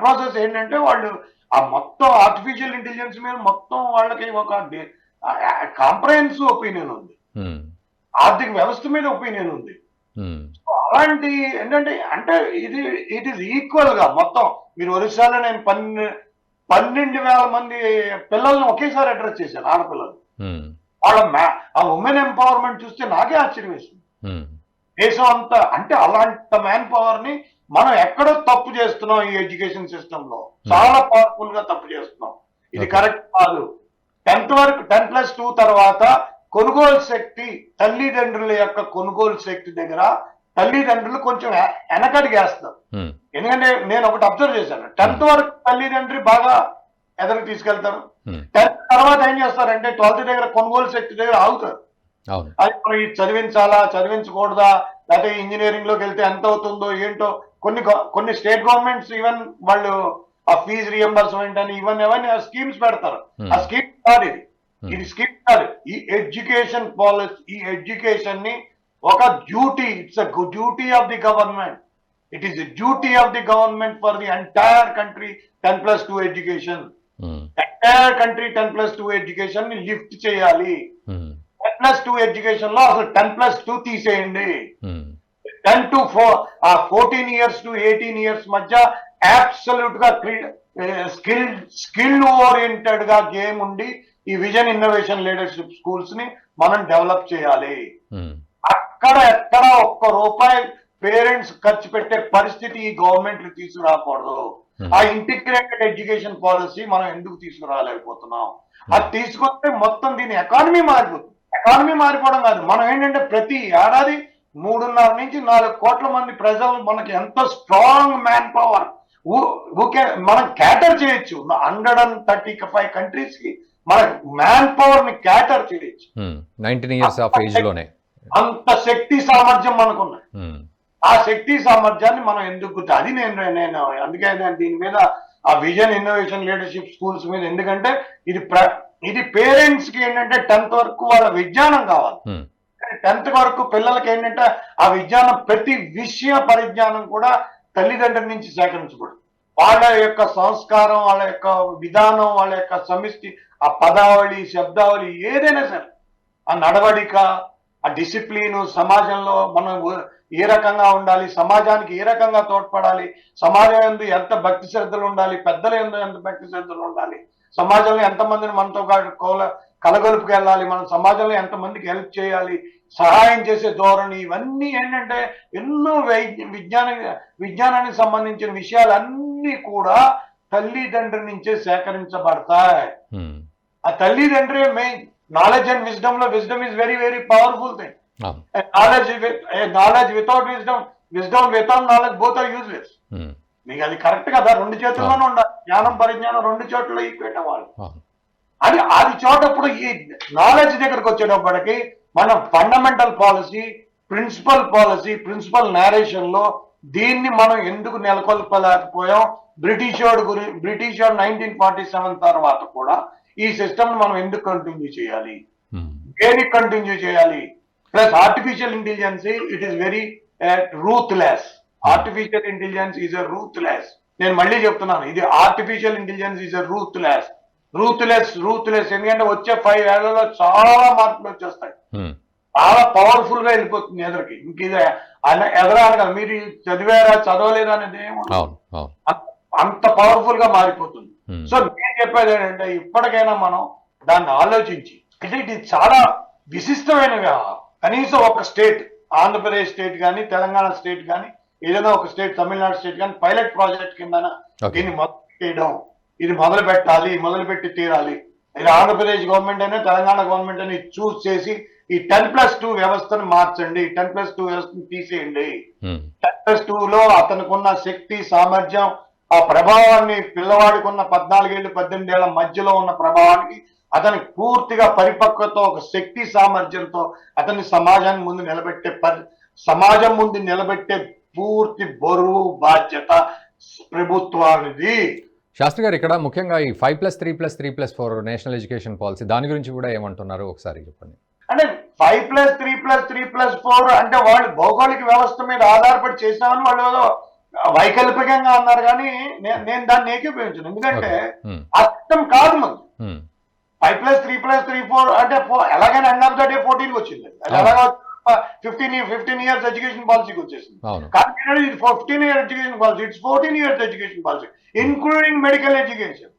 process ఏంటంటే వాళ్ళు ఆ మొత్తం ఆర్టిఫిషియల్ ఇంటెలిజెన్స్ మీద మొత్తం వాళ్ళకి ఒక కాంప్రహెన్సివ్ ఒపీనియన్ ఉంది, ఆర్థిక వ్యవస్థ మీద ఒపీనియన్ ఉంది. అలాంటి ఏంటంటే ఇట్ ఈస్ ఈక్వల్ గా మొత్తం. మీరు ఒరిస్సాలో నేను 12,000 మంది పిల్లల్ని ఒకేసారి అడ్రస్ చేశాను, ఆడపిల్లలు. ఆ ఉమెన్ ఎంపవర్మెంట్ చూస్తే నాకే ఆశ్చర్యం వేసింది. దేశం అంతా అంటే అలాంటి మ్యాన్ పవర్ ని మనం ఎక్కడో తప్పు చేస్తున్నాం. ఈ ఎడ్యుకేషన్ సిస్టమ్ లో చాలా పవర్ఫుల్ గా తప్పు చేస్తున్నాం. ఇది కరెక్ట్ కాదు. 10+2 తర్వాత కొనుగోలు శక్తి, తల్లిదండ్రుల యొక్క కొనుగోలు శక్తి దగ్గర తల్లిదండ్రులు కొంచెం వెనకడిగేస్తారు. ఎందుకంటే నేను ఒకటి అబ్జర్వ్ చేశాను, 10th వరకు తల్లిదండ్రి బాగా ఎదరికి తీసుకెళ్తారు. 10th తర్వాత ఏం చేస్తారంటే 12th దగ్గర కొనుగోలు శక్తి దగ్గర ఆగుతారు. అది మనం చదివించాలా, చదివించకూడదా, లేకపోతే ఇంజనీరింగ్ లోకి వెళ్తే ఎంత అవుతుందో ఏంటో. కొన్ని స్టేట్ గవర్నమెంట్స్ ఈవెన్ వాళ్ళు ఆ ఫీజు రియంబర్స్మెంట్ అని ఇవన్నీ స్కీమ్స్ పెడతారు. ఆ స్కీమ్ కాదు ఇది స్కీమ్ కాదు. ఈ ఎడ్యుకేషన్ పాలసీ, ఈ ఎడ్యుకేషన్ ని ఒక duty, it's a duty of the government. It is the duty of the government for the entire country 10+2 education. Entire country 10+2 education ని లిఫ్ట్ చేయాలి. 10+2 ఎడ్యుకేషన్ లో అసలు 10+2 తీసేయండి. 10 to 14 years to 18 years మధ్య absolute గా స్కిల్ ఓరియంటెడ్ గా game ఉండి ఈ విజన్ ఇన్నోవేషన్ లీడర్షిప్ స్కూల్స్ ని మనం డెవలప్ చేయాలి. అక్కడ ఎక్కడ ₹1 పేరెంట్స్ ఖర్చు పెట్టే పరిస్థితి ఈ గవర్నమెంట్ తీసుకురాకూడదు. ఆ ఇంటిగ్రేటెడ్ ఎడ్యుకేషన్ పాలసీ మనం ఎందుకు తీసుకురాలేకపోతున్నాం? అది తీసుకొస్తే మొత్తం దీని ఎకానమీ మారిపోతుంది. ఎకానమీ మారిపోవడం కాదు, మనం ఏంటంటే ప్రతి ఏడాది 3.5 నుంచి 4 కోట్ల మంది ప్రజలు మనకి ఎంత స్ట్రాంగ్ మ్యాన్ పవర్ మనం క్యాటర్ చేయొచ్చు. 135 కంట్రీస్ కి మన మ్యాన్ పవర్ ని క్యాటర్ చేయొచ్చు. 19 years ఆఫ్ ఏజ్ లోనే అంత శక్తి సామర్థ్యం మనకున్నాయి. ఆ శక్తి సామర్థ్యాన్ని మనం ఎందుకు అది నేను అందుకే దీని మీద ఆ విజన్ ఇన్నోవేషన్ లీడర్షిప్ స్కూల్స్ మీద, ఎందుకంటే ఇది పేరెంట్స్ కి ఏంటంటే 10th వరకు వాళ్ళ విజ్ఞానం కావాలి. 10th వరకు పిల్లలకి ఏంటంటే ఆ విజ్ఞానం, ప్రతి విషయ పరిజ్ఞానం కూడా తల్లిదండ్రుల నుంచి సేకరించకూడదు. వాళ్ళ యొక్క సంస్కారం, వాళ్ళ యొక్క విధానం, వాళ్ళ యొక్క సమిష్టి, ఆ పదావళి, శబ్దావళి ఏదైనా సరే, ఆ నడవడిక, ఆ డిసిప్లిన్, సమాజంలో మనం ఏ రకంగా ఉండాలి, సమాజానికి ఏ రకంగా తోడ్పడాలి, సమాజం ఎందు ఎంత భక్తి శ్రద్ధలు ఉండాలి, పెద్దల ఎందు ఎంత భక్తి శ్రద్ధలు ఉండాలి, సమాజంలో ఎంతమందిని మనతో కలగొలుపుకు వెళ్ళాలి, మనం సమాజంలో ఎంతమందికి హెల్ప్ చేయాలి, సహాయం చేసే ధోరణి, ఇవన్నీ ఏంటంటే ఎన్నో విజ్ఞానానికి సంబంధించిన విషయాలన్నీ కూడా తల్లిదండ్రుల నుంచే సేకరించబడతాయి. ఆ తల్లిదండ్రి మెయిన్. నాలెడ్జ్ అండ్ విజ్డమ్ లో wisdom is very very powerful thing. Knowledge without wisdom without knowledge both are useless. మీకు అది కరెక్ట్ కదా, 2 చేతుల్లోనే ఉండాలి. జ్ఞానం పరిజ్ఞానం 2 చోట్ల ఈక్వేట్ అవ్వాలి. అది చోటప్పుడు ఈ నాలెడ్జ్ దగ్గరకు వచ్చేటప్పటికి మనం ఫండమెంటల్ పాలసీ, ప్రిన్సిపల్ నేరేషన్ లో దీన్ని మనం ఎందుకు నెలకొల్పలేకపోయాం? బ్రిటిష్ 1947 తర్వాత కూడా ఈ సిస్టమ్ మనం ఎందుకు కంటిన్యూ చేయాలి, దేనికి కంటిన్యూ చేయాలి? Plus artificial intelligence, it is very ruthless. Artificial intelligence is a ruthless. నేను మళ్ళీ చెప్తున్నాను, ఇది artificial intelligence is a ruthless. ఎందుకంటే వచ్చే 5 ఏళ్లలో చాలా మార్పులు వచ్చేస్తాయి. చాలా పవర్ఫుల్ గా వెళ్ళిపోతుంది ఎదురుకి. ఇంక ఇది ఎదరాలి కదా, మీరు చదివారా చదవలేదా అనేది ఏముండదు, అంత పవర్ఫుల్ గా మారిపోతుంది. సో నేను చెప్పేది ఏంటంటే ఇప్పటికైనా మనం దాన్ని ఆలోచించి, అంటే ఇది చాలా విశిష్టమైన వ్యవహారం. కనీసం ఒక స్టేట్, ఆంధ్రప్రదేశ్ స్టేట్ కానీ, తెలంగాణ స్టేట్ కానీ, ఏదైనా ఒక స్టేట్, తమిళనాడు స్టేట్ కానీ పైలట్ ప్రాజెక్ట్ కింద దీన్ని మొదలు చేయడం, ఇది మొదలు పెట్టాలి, మొదలుపెట్టి తీరాలి. ఇది ఆంధ్రప్రదేశ్ గవర్నమెంట్ అయినా తెలంగాణ గవర్నమెంట్ అయినా చూస్ చేసి ఈ 10+2 వ్యవస్థను మార్చండి, 10+2 వ్యవస్థను తీసేయండి. 10+2 లో అతనికి ఉన్న శక్తి సామర్థ్యం, ఆ ప్రభావాన్ని, పిల్లవాడికి ఉన్న 14 ఏళ్ళు 18 ఏళ్ల మధ్యలో ఉన్న ప్రభావానికి అతనికి పూర్తిగా పరిపక్వత, ఒక శక్తి సామర్థ్యంతో అతన్ని సమాజం ముందు నిలబెట్టే పూర్తి బరువు బాధ్యత ప్రభుత్వానిది. శాస్త్రి గారు, ఇక్కడ ముఖ్యంగా ఈ 5+3+3+4 నేషనల్ ఎడ్యుకేషన్ పాలసీ, దాని గురించి కూడా ఏమంటున్నారు ఒకసారి చెప్పండి. అంటే 5+3+3+4 అంటే వాళ్ళు భౌగోళిక వ్యవస్థ మీద ఆధారపడి చేసామని వాళ్ళు ఏదో వైకల్పికంగా అన్నారు, కానీ నేను దాన్ని ఏకీభవించను. ఎందుకంటే ఆ సిస్టమ్ కాదు మనకి. 5+3+3+4 అంటే ఎలాగైనా ఎండ్ ఆఫ్ ద డే 14కి వచ్చింది. ఎలాగా 15 years ఎడ్యుకేషన్ పాలసీకి వచ్చేసింది. కానీ ఇది 15 year education policy, it's 14 years education policy including medical education.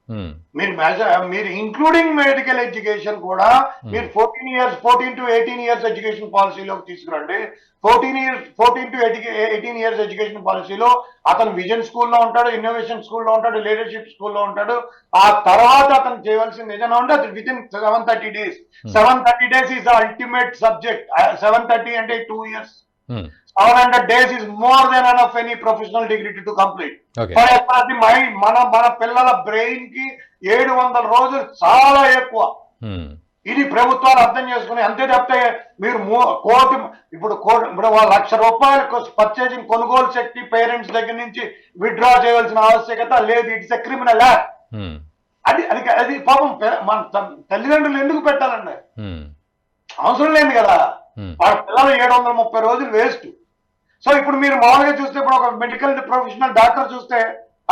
మీరు ఇంక్లూడింగ్ మెడికల్ ఎడ్యుకేషన్ కూడా మీరు 14 to 18 years ఎడ్యుకేషన్ పాలసీలోకి తీసుకురండి. 14 to 18 years ఎడ్యుకేషన్ పాలసీలో అతను విజన్ స్కూల్లో ఉంటాడు, ఇన్నోవేషన్ స్కూల్లో ఉంటాడు, లీడర్షిప్ స్కూల్లో ఉంటాడు. ఆ తర్వాత అతను చేయవలసింది ఏదైనా ఉంటే అది with in 730 days. 730 days is ultimate subject. 730 అంటే 2 years. 700 days is more than enough any professional degree to complete. For every mind, మన పిల్లల బ్రెయిన్ కి 700 రోజులు చాలా ఎక్కువ. ఇది ప్రభుత్వాలు అర్థం చేసుకుని, అంతే తప్పితే మీరు ఇప్పుడు 1,00,000 రూపాయలు పర్చేసింగ్ కొనుగోలు శక్తి పేరెంట్స్ దగ్గర నుంచి విత్డ్రా చేయవలసిన ఆవశ్యకత లేదు. It's a criminal act. అది పాపం మన తల్లిదండ్రులు ఎందుకు పెట్టాలండి? అవసరం లేదు కదా. వాళ్ళ పిల్లలు 730 రోజులు వేస్ట్. సో ఇప్పుడు మీరు మామూలుగా చూస్తే, ఇప్పుడు ఒక మెడికల్ ప్రొఫెషనల్ డాక్టర్ చూస్తే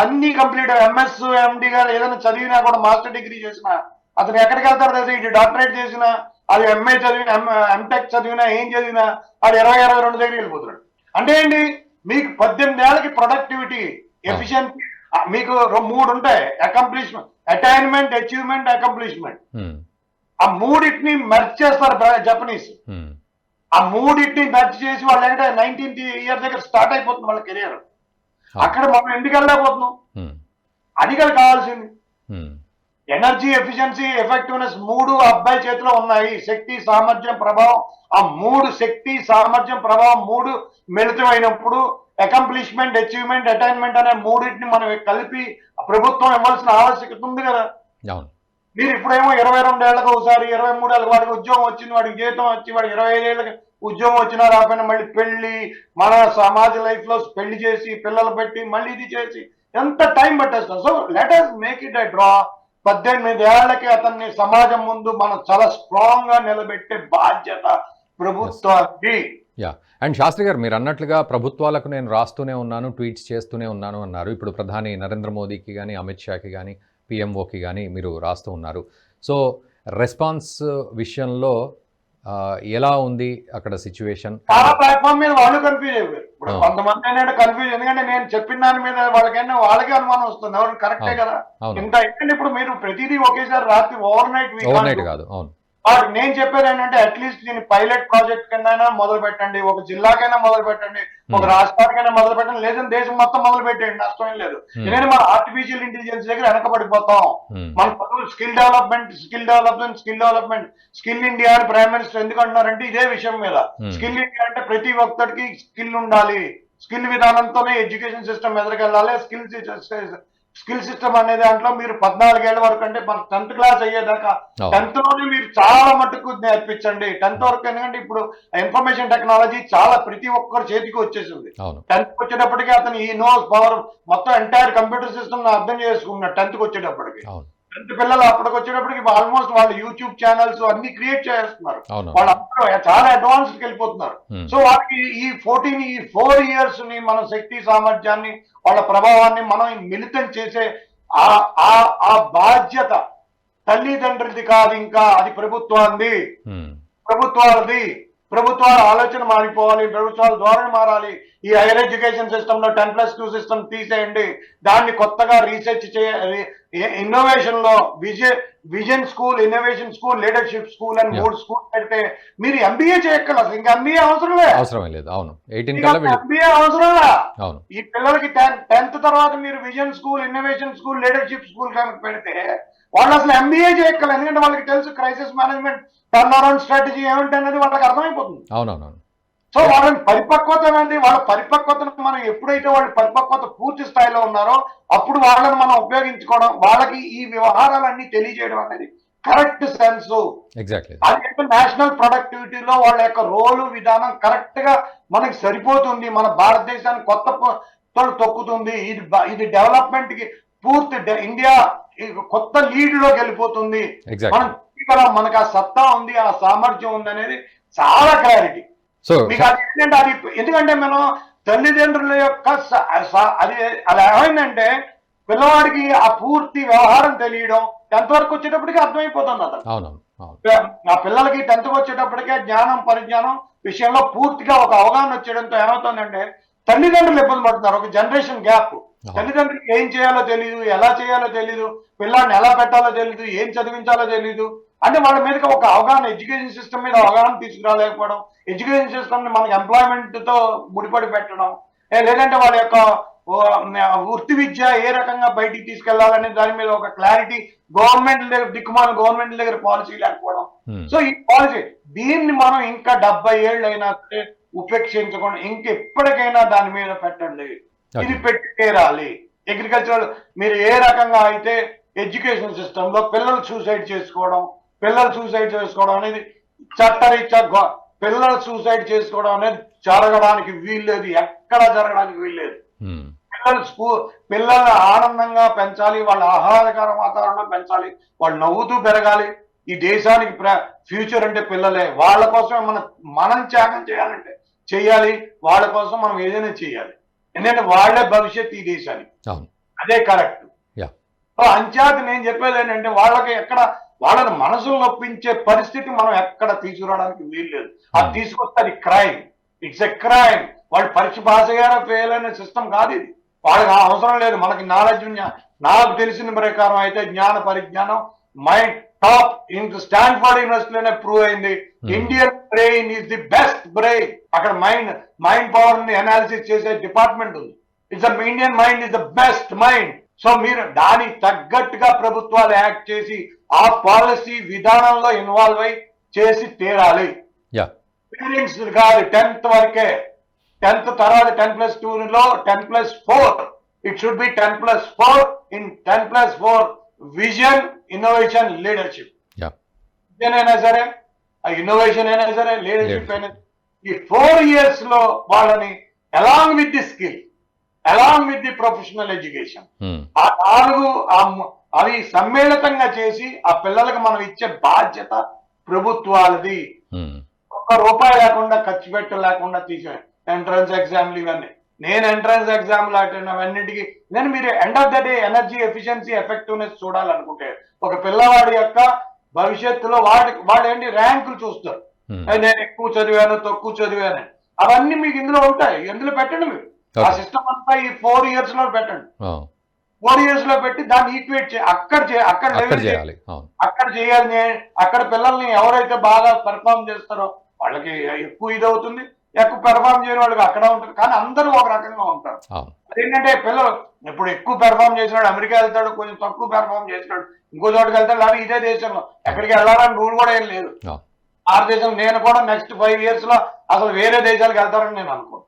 అన్ని కంప్లీట్ MS MD గారు ఏదైనా చదివినా కూడా, మాస్టర్ డిగ్రీ చేసినా అతను ఎక్కడికి వెళ్తారు తెలుసు? ఇటు డాక్టరేట్ చేసినా, అది MA చదివినా, MTech చదివినా, ఏం చదివినా అది 20-22 దగ్గరికి వెళ్ళిపోతున్నాడు. అంటే ఏంటి? మీకు 18 ఏళ్ళకి ప్రొడక్టివిటీ, ఎఫిషియన్సీ మీకు 3 ఉంటాయి. Accomplishment, attainment, achievement, accomplishment. ఆ మూడింటిని మెర్జ్ చేస్తారు జపనీస్. ఆ మూడింటిని మెర్జ్ చేసి వాళ్ళు ఏంటంటే 19th year దగ్గర స్టార్ట్ అయిపోతుంది వాళ్ళ కెరియర్. అక్కడ మనం ఎందుకు వెళ్ళలేకపోతున్నాం? అది కదా కావాల్సింది. ఎనర్జీ, ఎఫిషియన్సీ, ఎఫెక్టివ్నెస్ 3 అబ్బాయి చేతిలో ఉన్నాయి. శక్తి, సామర్థ్యం, ప్రభావం. ఆ 3 శక్తి, సామర్థ్యం, ప్రభావం 3 మిళితమైనప్పుడు అకంప్లిష్మెంట్, అచీవ్మెంట్, అటైన్మెంట్ అనే మూడింటిని మనం కలిపి ప్రభుత్వం ఇవ్వాల్సిన ఆవశ్యకత ఉంది కదా. మీరు ఇప్పుడేమో 22 ఏళ్ళకి ఒకసారి 23 ఏళ్ళకి వాడికి ఉద్యోగం వచ్చింది, వాడికి జీతం వచ్చి వాడికి 25 ఏళ్ళకి ఉద్యోగం వచ్చినా రాకపోయినా మళ్ళీ పెళ్లి, మన సమాజ లైఫ్ లో పెళ్లి చేసి పిల్లలు పెట్టి మళ్ళీ ఇది చేసి ఎంత టైం పట్టేస్తాం. So let us make it a draw. 18 ఏళ్లకి అతన్ని సమాజం ముందు మనం చాలా స్ట్రాంగ్ గా నిలబెట్టే బాధ్యత ప్రభుత్వానికి. యా, అండ్ శాస్త్రి గారు మీరు అన్నట్లుగా ప్రభుత్వాలకు నేను రాస్తూనే ఉన్నాను, ట్వీట్స్ చేస్తూనే ఉన్నాను అన్నారు. ఇప్పుడు ప్రధాని నరేంద్ర మోదీకి కానీ, అమిత్ షాకి కానీ, పిఎంఓకి కానీ మీరు రాస్తూ ఉన్నారు. సో రెస్పాన్స్ విషయంలో ఎలా ఉంది అక్కడ సిచ్యువేషన్? చాలా ప్లాట్ఫామ్ మీద వాళ్ళు కన్ఫ్యూజ్ అయిపోయారు. ఇప్పుడు కొంతమంది అయినా కన్ఫ్యూజ్, ఎందుకంటే నేను చెప్పిన దాని మీద వాళ్ళకే అనుమానం వస్తుంది. ఎవరు కరెక్టే కదా ఇంత అయితే. ఇప్పుడు మీరు ప్రతిదీ ఒకేసారి రాత్రి ఓవర్ నైట్ కాదు. అవును, నేను చెప్పేది ఏంటంటే అట్లీస్ట్ దీన్ని పైలట్ ప్రాజెక్ట్ కింద మొదలు పెట్టండి, ఒక జిల్లాకైనా మొదలు పెట్టండి, ఒక రాష్ట్రానికైనా మొదలు పెట్టండి, లేదంటే దేశం మొత్తం మొదలు పెట్టండి, నష్టం లేదు. ఎందుకంటే మన ఆర్టిఫిషియల్ ఇంటెలిజెన్స్ దగ్గర వెనకబడిపోతాం. మన స్కిల్ డెవలప్మెంట్, స్కిల్ ఇండియా అని ప్రైమ్ మినిస్టర్ ఎందుకు అంటున్నారంటే ఇదే విషయం మీద. స్కిల్ ఇండియా అంటే ప్రతి ఒక్కరికి స్కిల్ ఉండాలి, స్కిల్ విధానంతోనే ఎడ్యుకేషన్ సిస్టమ్ ఎదురుకెళ్ళాలి. స్కిల్ సిస్టమ్ అనే దాంట్లో మీరు 14 ఏళ్ల వరకు అంటే మన 10th క్లాస్ అయ్యేదాకా 10th లోనే మీరు చాలా మటుకు నేర్పించండి. 10th వరకు, ఎందుకంటే ఇప్పుడు ఇన్ఫర్మేషన్ టెక్నాలజీ చాలా ప్రతి ఒక్కరి చేతికి వచ్చేసింది. 10th వచ్చేటప్పటికి అతను ఈ నోస్ పవర్ మొత్తం ఎంటైర్ కంప్యూటర్ సిస్టమ్ అర్థం చేసుకున్నాడు 10th వచ్చేటప్పటికి. 10th పిల్లలు అప్పటికి వచ్చేటప్పటికి ఆల్మోస్ట్ వాళ్ళు యూట్యూబ్ ఛానల్స్ అన్ని క్రియేట్ చేస్తున్నారు. వాళ్ళందరూ చాలా అడ్వాన్స్డ్కి వెళ్ళిపోతున్నారు. సో వాళ్ళకి ఈ 4 ఇయర్స్ ని మన శక్తి సామర్థ్యాన్ని, వాళ్ళ ప్రభావాన్ని మనం మిళితం చేసే ఆ బాధ్యత తల్లిదండ్రులది కాదు, ఇంకా అది ప్రభుత్వాన్ని, ప్రభుత్వాలది. ప్రభుత్వాల ఆలోచన మారిపోవాలి, ప్రభుత్వాల ధోరణి మారాలి. ఈ హైయర్ ఎడ్యుకేషన్ సిస్టమ్ లో 10+2 సిస్టమ్ తీసేయండి, దాన్ని కొత్తగా రీసెర్చ్ చేయాలి. ఇన్నోవేషన్ లో vision school, innovation school, leadership school అని 3 స్కూల్ పెడితే మీరు ఎంబీఏ చేయక్కర్లేదు, ఇంకా ఎంబీఏ అవసరం లేదు. అవును, ఎంబీఏ అవసరం. ఈ పిల్లలకి 10th తర్వాత మీరు vision school, innovation school, leadership school కనుక పెడితే వాళ్ళు అసలు ఎంబీఏ చేయక్కర్లేదు. ఎందుకంటే వాళ్ళకి తెలుసు crisis management, turn around strategy ఏమిటి అనేది వాళ్ళకి అర్థమైపోతుంది. అవునవును. సో వాళ్ళని పరిపక్వత అనేది, వాళ్ళ పరిపక్వతను మనం ఎప్పుడైతే వాళ్ళు పరిపక్వత పూర్తి స్థాయిలో ఉన్నారో అప్పుడు వాళ్ళని మనం ఉపయోగించుకోవడం, వాళ్ళకి ఈ వ్యవహారాలన్నీ తెలియజేయడం అనేది కరెక్ట్ సెన్స్. ఎగ్జాక్ట్లీ. అది నేషనల్ ప్రొడక్టివిటీలో వాళ్ళ యొక్క రోలు విధానం కరెక్ట్ గా మనకి సరిపోతుంది. మన భారతదేశాన్ని కొత్త తొక్కుతుంది. ఇది డెవలప్మెంట్ కి పూర్తి ఇండియా కొత్త లీడ్ లోకి వెళ్ళిపోతుంది. మనం మనకు ఆ సత్తా ఉంది, ఆ సామర్థ్యం ఉంది అనేది చాలా క్లారిటీ. మీకు అది ఏంటంటే అది ఎందుకంటే మనం తల్లిదండ్రుల యొక్క అది అలా ఏమైందంటే పిల్లవాడికి ఆ పూర్తి వ్యవహారం తెలియడం 10th వరకు వచ్చేటప్పటికి అర్థమైపోతుంది. అతను ఆ పిల్లలకి 10th వచ్చేటప్పటికే జ్ఞానం పరిజ్ఞానం విషయంలో పూర్తిగా ఒక అవగాహన వచ్చేయడంతో ఏమవుతుందంటే తల్లిదండ్రులు ఇబ్బంది పడుతున్నారు. ఒక జనరేషన్ గ్యాప్. తల్లిదండ్రులకి ఏం చేయాలో తెలియదు, ఎలా చేయాలో తెలీదు, పిల్లాడిని ఎలా పెట్టాలో తెలీదు, ఏం చదివించాలో తెలీదు. అంటే వాళ్ళ మీదకి ఒక అవగాహన, ఎడ్యుకేషన్ సిస్టమ్ మీద అవగాహన తీసుకురాలేకపోవడం, ఎడ్యుకేషన్ సిస్టమ్ ని మనకి ఎంప్లాయ్మెంట్ తో ముడిపడి పెట్టడం, లేదంటే వాళ్ళ యొక్క వృత్తి విద్య ఏ రకంగా బయటికి తీసుకెళ్లాలనే దాని మీద ఒక క్లారిటీ, గవర్నమెంట్ దగ్గర గవర్నమెంట్ దగ్గర పాలసీ లేకపోవడం. సో ఈ పాలసీ దీన్ని మనం ఇంకా 70 ఏళ్ళు అయినా ఉపేక్షించకుండా ఇంకెప్పటికైనా దాని మీద పెట్టండి. ఇది పెట్టి తీరాలి. అగ్రికల్చరల్ మీరు ఏ రకంగా అయితే ఎడ్యుకేషన్ సిస్టమ్ లో పిల్లలు సూసైడ్ చేసుకోవడం అనేది చట్టరీత్యా పిల్లలు సూసైడ్ చేసుకోవడం అనేది జరగడానికి వీల్లేదు, ఎక్కడా జరగడానికి వీల్లేదు. పిల్లల్ని ఆనందంగా పెంచాలి, వాళ్ళ ఆహ్లాదకర వాతావరణం పెంచాలి, వాళ్ళు నవ్వుతూ పెరగాలి. ఈ దేశానికి ఫ్యూచర్ అంటే పిల్లలే. వాళ్ళ కోసం మనం త్యాగం చేయాలంటే చెయ్యాలి, వాళ్ళ కోసం మనం ఏదైనా చెయ్యాలి. ఎందుకంటే వాళ్లే భవిష్యత్ ఈ దేశానికి. అదే కరెక్ట్. అంచేత నేను చెప్పేది ఏంటంటే వాళ్ళని మనసులు నొప్పించే పరిస్థితి మనం ఎక్కడ తీసుకురావడానికి వీల్లేదు. అది తీసుకొస్తే అది క్రైమ్. It's a crime. వాళ్ళు పరీక్ష పాస్ అయ్యారా ఫెయిల్ అనే సిస్టమ్ కాదు ఇది. వాళ్ళకి అవసరం లేదు. మనకి నాలెడ్జ్, నాకు తెలిసిన ప్రకారం అయితే జ్ఞాన పరిజ్ఞానం మైండ్ టాప్ స్టాన్ఫర్డ్ యూనివర్సిటీలోనే ప్రూవ్ అయింది. Indian brain is the best brain. అక్కడ మైండ్ పవర్ ని అనాలిసిస్ చేసే డిపార్ట్మెంట్ ఉంది. Indian mind is the best mind. So మీరు దానికి తగ్గట్టుగా ప్రభుత్వాలు యాక్ట్ చేసి ఆ పాలసీ విధానంలో ఇన్వాల్వ్ అయి చేసి తీరాలి. పేరెంట్స్ కాదు 10th వరకే. 10th తర్వాత 10+2 లో 10+4. It should be 10+4 in 10+4 vision, innovation, leadership. Yeah. ఇదేనైనా సరే, ఆ ఇన్నోవేషన్ అయినా సరే, లీడర్షిప్ అయినా, ఈ 4 years లో వాళ్ళని along with the skill, along with the professional education, ఆ 4 అవి సమ్మేళితంగా చేసి ఆ పిల్లలకు మనం ఇచ్చే బాధ్యత ప్రభుత్వాలది. ₹1 లేకుండా ఖర్చు పెట్టలేకుండా తీసే ఎంట్రన్స్ ఎగ్జామ్లు ఇవన్నీ. నేను ఎంట్రన్స్ ఎగ్జామ్లు అవన్నిటికీ మీరు end of the day energy efficiency effectiveness చూడాలనుకుంటే ఒక పిల్లవాడి యొక్క భవిష్యత్తులో వాళ్ళు ఏంటి ర్యాంకులు చూస్తారు. నేను ఎక్కువ చదివాను, తక్కువ చదివాను, అవన్నీ మీకు ఇందులో ఉంటాయి. ఎందులో పెట్టండి మీరు ఆ సిస్టమ్ అంతా ఈ 4 years లో పెట్టండి. 4 years లో పెట్టి దాన్ని ఈక్వేట్ అక్కడ చేయాలి. అక్కడ పిల్లల్ని ఎవరైతే బాగా పెర్ఫార్మ్ చేస్తారో వాళ్ళకి ఎక్కువ ఇది అవుతుంది, ఎక్కువ పెర్ఫార్మ్ చేయని వాళ్ళకి అక్కడ ఉంటుంది. కానీ అందరూ ఒక రకంగా ఉంటారు. అదేంటంటే పిల్లలు ఇప్పుడు ఎక్కువ పెర్ఫార్మ్ చేసినాడు అమెరికా వెళ్తాడు, కొంచెం తక్కువ పెర్ఫార్మ్ చేసినాడు ఇంకో చోటుకి వెళ్తాడు. లేదా ఇదే దేశంలో ఎక్కడికి వెళ్ళాలని రూల్ కూడా ఏం లేదు. భారతదేశం నేను కూడా నెక్స్ట్ 5 years లో అసలు వేరే దేశాలకు వెళ్తారని నేను అనుకోను.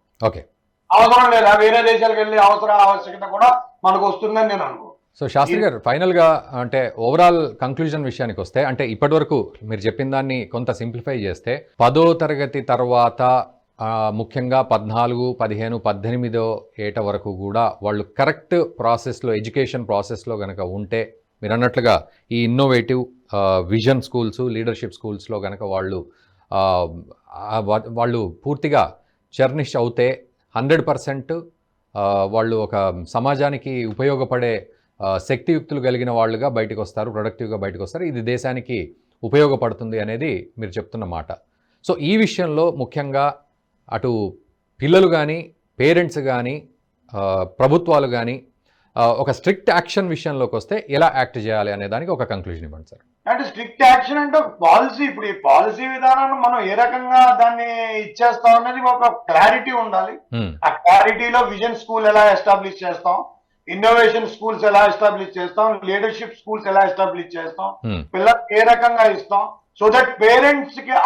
అవసరం లేదా వేరే దేశాలకు వెళ్ళి ఆవశ్యకత కూడా మనకు వస్తుందని నేను అనుకో. సో శాస్త్రి గారు, ఫైనల్గా అంటే ఓవరాల్ కంక్లూజన్ విషయానికి వస్తే, అంటే ఇప్పటివరకు మీరు చెప్పిన దాన్ని కొంత సింప్లిఫై చేస్తే 10వ తరగతి తర్వాత ముఖ్యంగా 14, 15, 18వ ఏట వరకు కూడా వాళ్ళు కరెక్ట్ ప్రాసెస్లో, ఎడ్యుకేషన్ ప్రాసెస్లో కనుక ఉంటే, మీరు అన్నట్లుగా ఈ ఇన్నోవేటివ్ విజన్ స్కూల్స్, లీడర్షిప్ స్కూల్స్లో కనుక వాళ్ళు పూర్తిగా చర్నిష్ అవుతే 100% వాళ్ళు ఒక సమాజానికి ఉపయోగపడే శక్తియుక్తులు కలిగిన వాళ్ళుగా బయటకు వస్తారు, ప్రొడక్టివ్గా బయటకు వస్తారు. ఇది దేశానికి ఉపయోగపడుతుంది అనేది మీరు చెప్తున్న మాట. సో ఈ విషయంలో ముఖ్యంగా అటు పిల్లలు కానీ, పేరెంట్స్ కానీ, ప్రభుత్వాలు కానీ ఒక స్ట్రిక్ట్ యాక్షన్ విషయంలోకి వస్తే ఎలా యాక్ట్ చేయాలి అనే దానికి ఒక కంక్లూజన్ ఇవ్వండి సార్. అంటే స్ట్రిక్ట్ యాక్షన్ అంటే ఒక పాలసీ. ఇప్పుడు ఈ పాలసీ విధానాన్ని మనం ఏ రకంగా దాన్ని ఇచ్చేస్తాం అనేది ఒక క్లారిటీ ఉండాలి. ఆ క్లారిటీలో విజన్ స్కూల్ ఎలా ఎస్టాబ్లిష్ చేస్తాం, ఇన్నోవేషన్ స్కూల్స్ ఎలా ఎస్టాబ్లిష్ చేస్తాం, లీడర్షిప్ స్కూల్స్ ఎలా ఎస్టాబ్లిష్ చేస్తాం, పిల్లలకు ఏ రకంగా ఇస్తాం, సో దట్ పేరెంట్స్ కి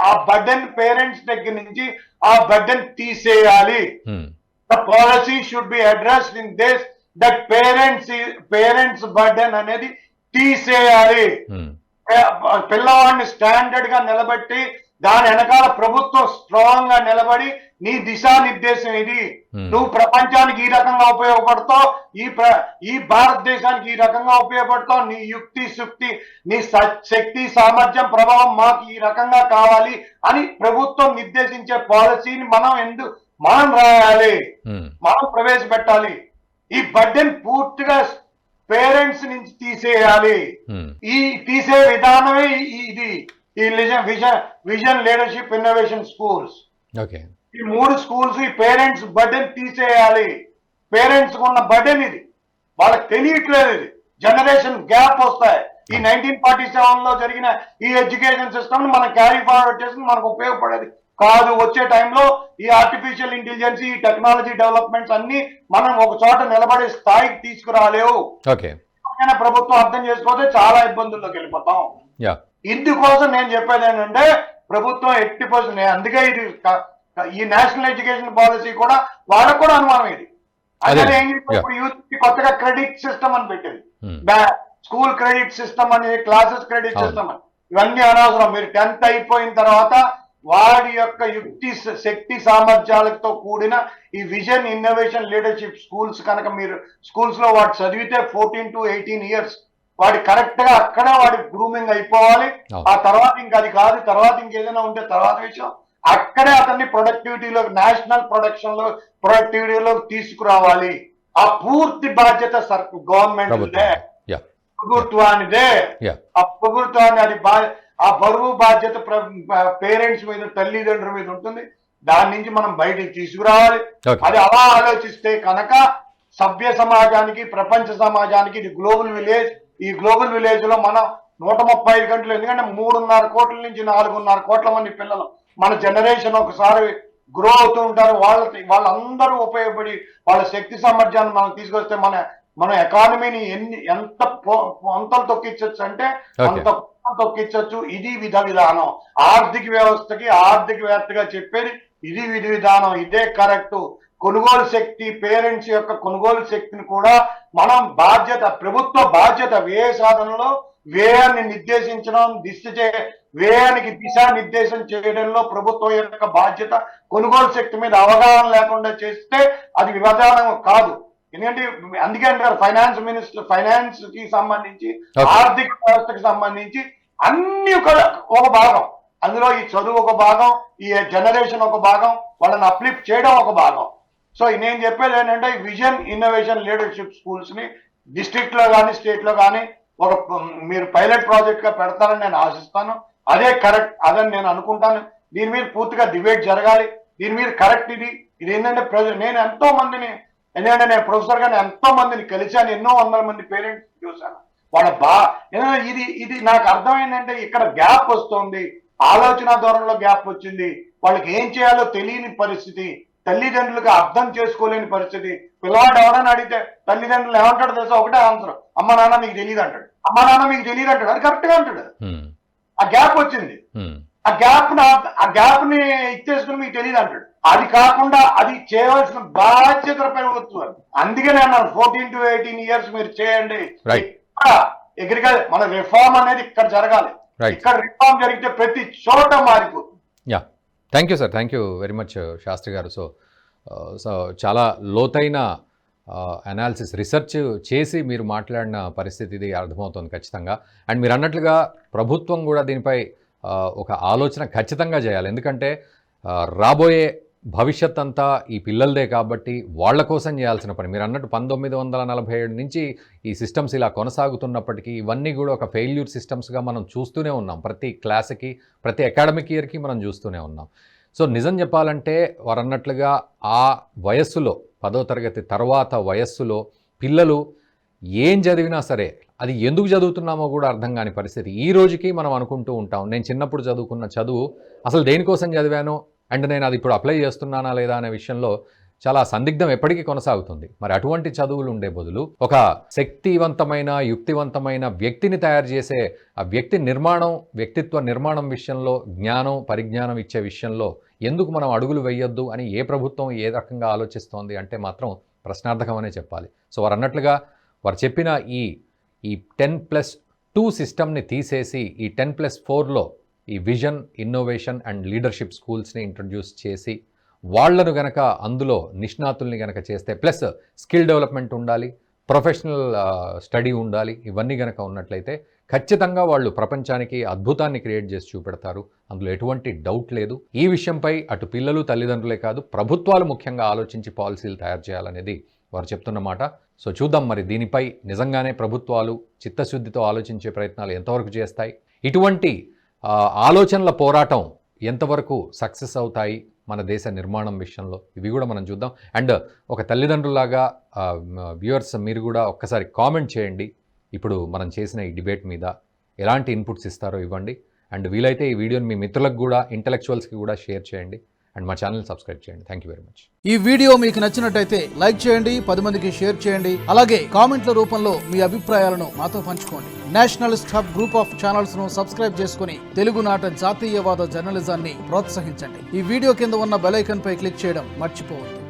ఆ బర్డెన్ పేరెంట్స్ దగ్గర నుంచి ఆ బర్డెన్ తీసేయాలి. The policy should be addressed in this that parents burden అనేది తీసేయాలి. పిల్లవాడిని స్టాండర్డ్ గా నిలబెట్టి దాని వెనకాల ప్రభుత్వం స్ట్రాంగ్ గా నిలబడి నీ దిశానిర్దేశం ఇది, నువ్వు ప్రపంచానికి ఈ రకంగా ఉపయోగపడతావు, ఈ భారతదేశానికి ఈ రకంగా ఉపయోగపడతావు, నీ యుక్తి శుక్తి, నీ శక్తి సామర్థ్యం ప్రభావం మాకు ఈ రకంగా కావాలి అని ప్రభుత్వం నిర్దేశించే పాలసీని మనం రాయాలి, మనం ప్రవేశపెట్టాలి. ఈ బర్డెన్ పూర్తిగా పేరెంట్స్ నుంచి తీసేయాలి. ఈ తీసే విధానమే ఇది ఈ విజన్, లీడర్షిప్, ఇన్నోవేషన్ స్కూల్స్. ఈ 3 స్కూల్స్ ఈ పేరెంట్స్ బర్డెన్ తీసేయాలి. పేరెంట్స్ ఉన్న బర్డెన్ ఇది, వాళ్ళకి తెలియట్లేదు. ఇది జనరేషన్ గ్యాప్ వస్తాయి. ఈ 1947లో జరిగిన ఈ ఎడ్యుకేషన్ సిస్టమ్ మనం క్యారీ ఫార్వర్డ్ చేసి మనకు ఉపయోగపడేది కాదు. వచ్చే టైంలో ఈ ఆర్టిఫిషియల్ ఇంటెలిజెన్స్, ఈ టెక్నాలజీ డెవలప్మెంట్స్ అన్ని మనం ఒక చోట నిలబడే స్థాయికి తీసుకురాలేవు. ప్రభుత్వం అర్థం చేసుకోతే చాలా ఇబ్బందుల్లోకి వెళ్ళిపోతాం. ఇందుకోసం నేను చెప్పేది ఏంటంటే ప్రభుత్వం 80%, అందుకే ఇది ఈ నేషనల్ ఎడ్యుకేషన్ పాలసీ కూడా వాళ్ళకు కూడా అనుమానం. ఇది అదే ఇప్పుడు యూత్ కి కొత్తగా క్రెడిట్ సిస్టమ్ అని పెట్టింది. స్కూల్ క్రెడిట్ సిస్టమ్ అని, క్లాసెస్ క్రెడిట్ సిస్టమ్ అని, ఇవన్నీ అనవసరం. మీరు 10th అయిపోయిన తర్వాత వాడి యొక్క యుక్తి శక్తి సామర్థ్యాలతో కూడిన ఈ విజన్, ఇన్నోవేషన్, లీడర్షిప్ స్కూల్స్ కనుక మీరు స్కూల్స్ లో వాడు చదివితే 14 to 18 years వాడి కరెక్ట్ గా అక్కడే వాడి గ్రూమింగ్ అయిపోవాలి. ఆ తర్వాత ఇంకా అది కాదు, తర్వాత ఇంకేదైనా ఉంటే తర్వాత విషయం. అక్కడే అతన్ని ప్రొడక్టివిటీలో, నేషనల్ ప్రొడక్టివిటీలో తీసుకురావాలి. ఆ పూర్తి బాధ్యత గవర్నమెంట్ ప్రభుత్వానిదే. ఆ ప్రభుత్వాన్ని ఆ బరువు బాధ్యత పేరెంట్స్ మీద, తల్లిదండ్రుల మీద ఉంటుంది. దాని నుంచి మనం బయటికి తీసుకురావాలి. అది అలా ఆలోచిస్తే కనుక సభ్య సమాజానికి, ప్రపంచ సమాజానికి ఇది గ్లోబల్ విలేజ్. ఈ గ్లోబల్ విలేజ్ లో మనం 135 గంటలు, ఎందుకంటే 3.5 కోట్ల నుంచి 4.5 కోట్ల మంది పిల్లలు మన జనరేషన్ ఒకసారి గ్రో అవుతూ ఉంటారు. వాళ్ళందరూ ఉపయోగపడి వాళ్ళ శక్తి సామర్థ్యాన్ని మనం తీసుకొస్తే మన ఎకానమీని ఎంత పొంతలు తొక్కించవచ్చు అంటే అంత తొక్కించవచ్చు. ఇది విధానం. ఆర్థిక వ్యవస్థకి ఆర్థికవేత్తగా చెప్పేది ఇది విధానం, ఇదే కరెక్ట్. కొనుగోలు శక్తి, పేరెంట్స్ యొక్క కొనుగోలు శక్తిని కూడా మనం ప్రభుత్వ బాధ్యత వ్యయ సాధనలో వ్యయాన్ని నిర్దేశించడం వ్యయానికి దిశానిర్దేశం చేయడంలో ప్రభుత్వం యొక్క బాధ్యత. కొనుగోలు శక్తి మీద అవగాహన లేకుండా చేస్తే అది విధానం కాదు. ఎందుకంటే అందుకే అంటారు ఫైనాన్స్ మినిస్టర్, ఫైనాన్స్ కి సంబంధించి ఆర్థిక వ్యవస్థకి సంబంధించి అన్ని ఒక భాగం. అందులో ఈ చదువు ఒక భాగం, ఈ జనరేషన్ ఒక భాగం, వాళ్ళని అప్లిఫ్ట్ చేయడం ఒక భాగం. సో నేను చెప్పేది ఏంటంటే విజన్ ఇన్నోవేషన్ లీడర్షిప్ స్కూల్స్ ని డిస్ట్రిక్ట్ లో కానీ స్టేట్ లో కానీ మీరు పైలట్ ప్రాజెక్ట్ గా పెడతారని నేను ఆశిస్తాను. అదే కరెక్ట్ అదని నేను అనుకుంటాను. దీని మీద పూర్తిగా డిబేట్ జరగాలి. దీని మీద కరెక్ట్ ఇది ఏంటంటే నేను ఎంతో మందిని, ఎందుకంటే నేను ప్రొఫెసర్ గానే ఎంతో మందిని కలిశాను, ఎన్నో వందల మంది పేరెంట్స్ చూశాను. వాళ్ళ ఇది నాకు అర్థమైందంటే ఇక్కడ గ్యాప్ వస్తుంది, ఆలోచన ధోరణిలో గ్యాప్ వచ్చింది, వాళ్ళకి ఏం చేయాలో తెలియని పరిస్థితి, తల్లిదండ్రులకు అర్థం చేసుకోలేని పరిస్థితి. పిల్లవాడు ఎవరైనా అడిగితే తల్లిదండ్రులు ఏమంటాడు తెలుసా? ఒకటే ఆన్సర్, అమ్మ నాన్న మీకు తెలియదు అంటాడు. అమ్మ నాన్న మీకు తెలియదు అంటాడు. అది కరెక్ట్ గా అంటాడు. ఆ గ్యాప్ వచ్చింది. ఆ గ్యాప్ ని ఇచ్చేసుకుని మీకు తెలియదు అంటాడు. అది కాకుండా అది చేయవలసిన బాధ్యత ప్రభుత్వం. అందుకే నేను 14 to 18 years మీరు చేయండి. అగ్రికల్చర్ మన రిఫార్మ్ అనేది ఇక్కడ జరగాలి. ఇక్కడ రిఫార్మ్ జరిగితే ప్రతి చోట మారిపోతుంది. Thank you sir, thank you very much Shastri గారు. సో చాలా లోతైన అనాలిసిస్, రీసెర్చ్ చేసి మీరు మాట్లాడిన పరిస్థితి ఇది అర్థమవుతుంది ఖచ్చితంగా. అండ్ మీరు అన్నట్లుగా ప్రభుత్వం కూడా దీనిపై ఒక ఆలోచన ఖచ్చితంగా చేయాలి. ఎందుకంటే రాబోయే భవిష్యత్ అంతా ఈ పిల్లలదే కాబట్టి వాళ్ళ కోసం చేయాల్సిన పని. మీరు అన్నట్టు 1947 నుంచి ఈ సిస్టమ్స్ ఇలా కొనసాగుతున్నప్పటికీ ఇవన్నీ కూడా ఒక ఫెయిల్యూర్ సిస్టమ్స్గా మనం చూస్తూనే ఉన్నాం. ప్రతి క్లాస్కి, ప్రతి అకాడమిక్ ఇయర్కి మనం చూస్తూనే ఉన్నాం. సో నిజం చెప్పాలంటే వారు అన్నట్లుగా ఆ వయస్సులో 10వ తరగతి తర్వాత వయస్సులో పిల్లలు ఏం చదివినా సరే అది ఎందుకు చదువుతున్నామో కూడా అర్థం కాని పరిస్థితి. ఈ రోజుకి మనం అనుకుంటూ ఉంటాం, నేను చిన్నప్పుడు చదువుకున్న చదువు అసలు దేనికోసం చదివానో అండ్ నేను అది ఇప్పుడు అప్లై చేస్తున్నానా లేదా అనే విషయంలో చాలా సందిగ్ధం ఎప్పటికీ కొనసాగుతుంది. మరి అటువంటి చదువులు ఉండే బదులు ఒక శక్తివంతమైన, యుక్తివంతమైన వ్యక్తిని తయారు చేసే ఆ వ్యక్తి నిర్మాణం, వ్యక్తిత్వ నిర్మాణం విషయంలో జ్ఞానం, పరిజ్ఞానం ఇచ్చే విషయంలో ఎందుకు మనం అడుగులు వేయొద్దు అని ఏ ప్రభుత్వం ఏ రకంగా ఆలోచిస్తోంది అంటే మాత్రం ప్రశ్నార్థకమనే చెప్పాలి. సో వారు అన్నట్లుగా వారు చెప్పిన ఈ 10+2 సిస్టమ్ని తీసేసి ఈ 10+4లో ఈ విజన్, ఇన్నోవేషన్ అండ్ లీడర్షిప్ స్కూల్స్ని ఇంట్రడ్యూస్ చేసి వాళ్లను గనక అందులో నిష్ణాతుల్ని గనక చేస్తే, ప్లస్ స్కిల్ డెవలప్మెంట్ ఉండాలి, ప్రొఫెషనల్ స్టడీ ఉండాలి, ఇవన్నీ గనక ఉన్నట్లయితే ఖచ్చితంగా వాళ్ళు ప్రపంచానికి అద్భుతాన్ని క్రియేట్ చేసి చూపెడతారు. అందులో ఎటువంటి డౌట్ లేదు. ఈ విషయంపై అటు పిల్లలు, తల్లిదండ్రులే కాదు ప్రభుత్వాలు ముఖ్యంగా ఆలోచించి పాలసీలు తయారు చేయాలనేది వారు చెప్తున్న మాట. సో చూద్దాం మరి దీనిపై నిజంగానే ప్రభుత్వాలు చిత్తశుద్ధితో ఆలోచించే ప్రయత్నాలు ఎంతవరకు చేస్తాయి, ఇటువంటి ఆలోచనల పోరాటం ఎంతవరకు సక్సెస్ అవుతాయి మన దేశ నిర్మాణం విషయంలో, ఇవి కూడా మనం చూద్దాం. అండ్ ఒక తల్లిదండ్రులాగా వ్యూవర్స్ మీరు కూడా ఒక్కసారి కామెంట్ చేయండి. ఇప్పుడు మనం చేసిన ఈ డిబేట్ మీద ఎలాంటి ఇన్పుట్స్ ఇస్తారో ఇవ్వండి. అండ్ వీలైతే ఈ వీడియోని మీ మిత్రులకు కూడా, ఇంటలెక్చువల్స్కి కూడా షేర్ చేయండి. అండ్ మా ఛానల్ సబ్స్క్రైబ్ చేయండి. Thank you very much. ఈ వీడియో మీకు నచ్చినట్టయితే లైక్ చేయండి, 10 మందికి షేర్ చేయండి. అలాగే కామెంట్ల రూపంలో మీ అభిప్రాయాలను మాతో పంచుకోండి. Nationalist hub group of channels ను సబ్స్క్రైబ్ చేసుకుని తెలుగునాట జాతీయవాద జర్నలిజాన్ని ప్రోత్సహించండి. ఈ వీడియో కింద ఉన్న బెల్ ఐకాన్ పై క్లిక్ చేయడం మర్చిపోవద్దు.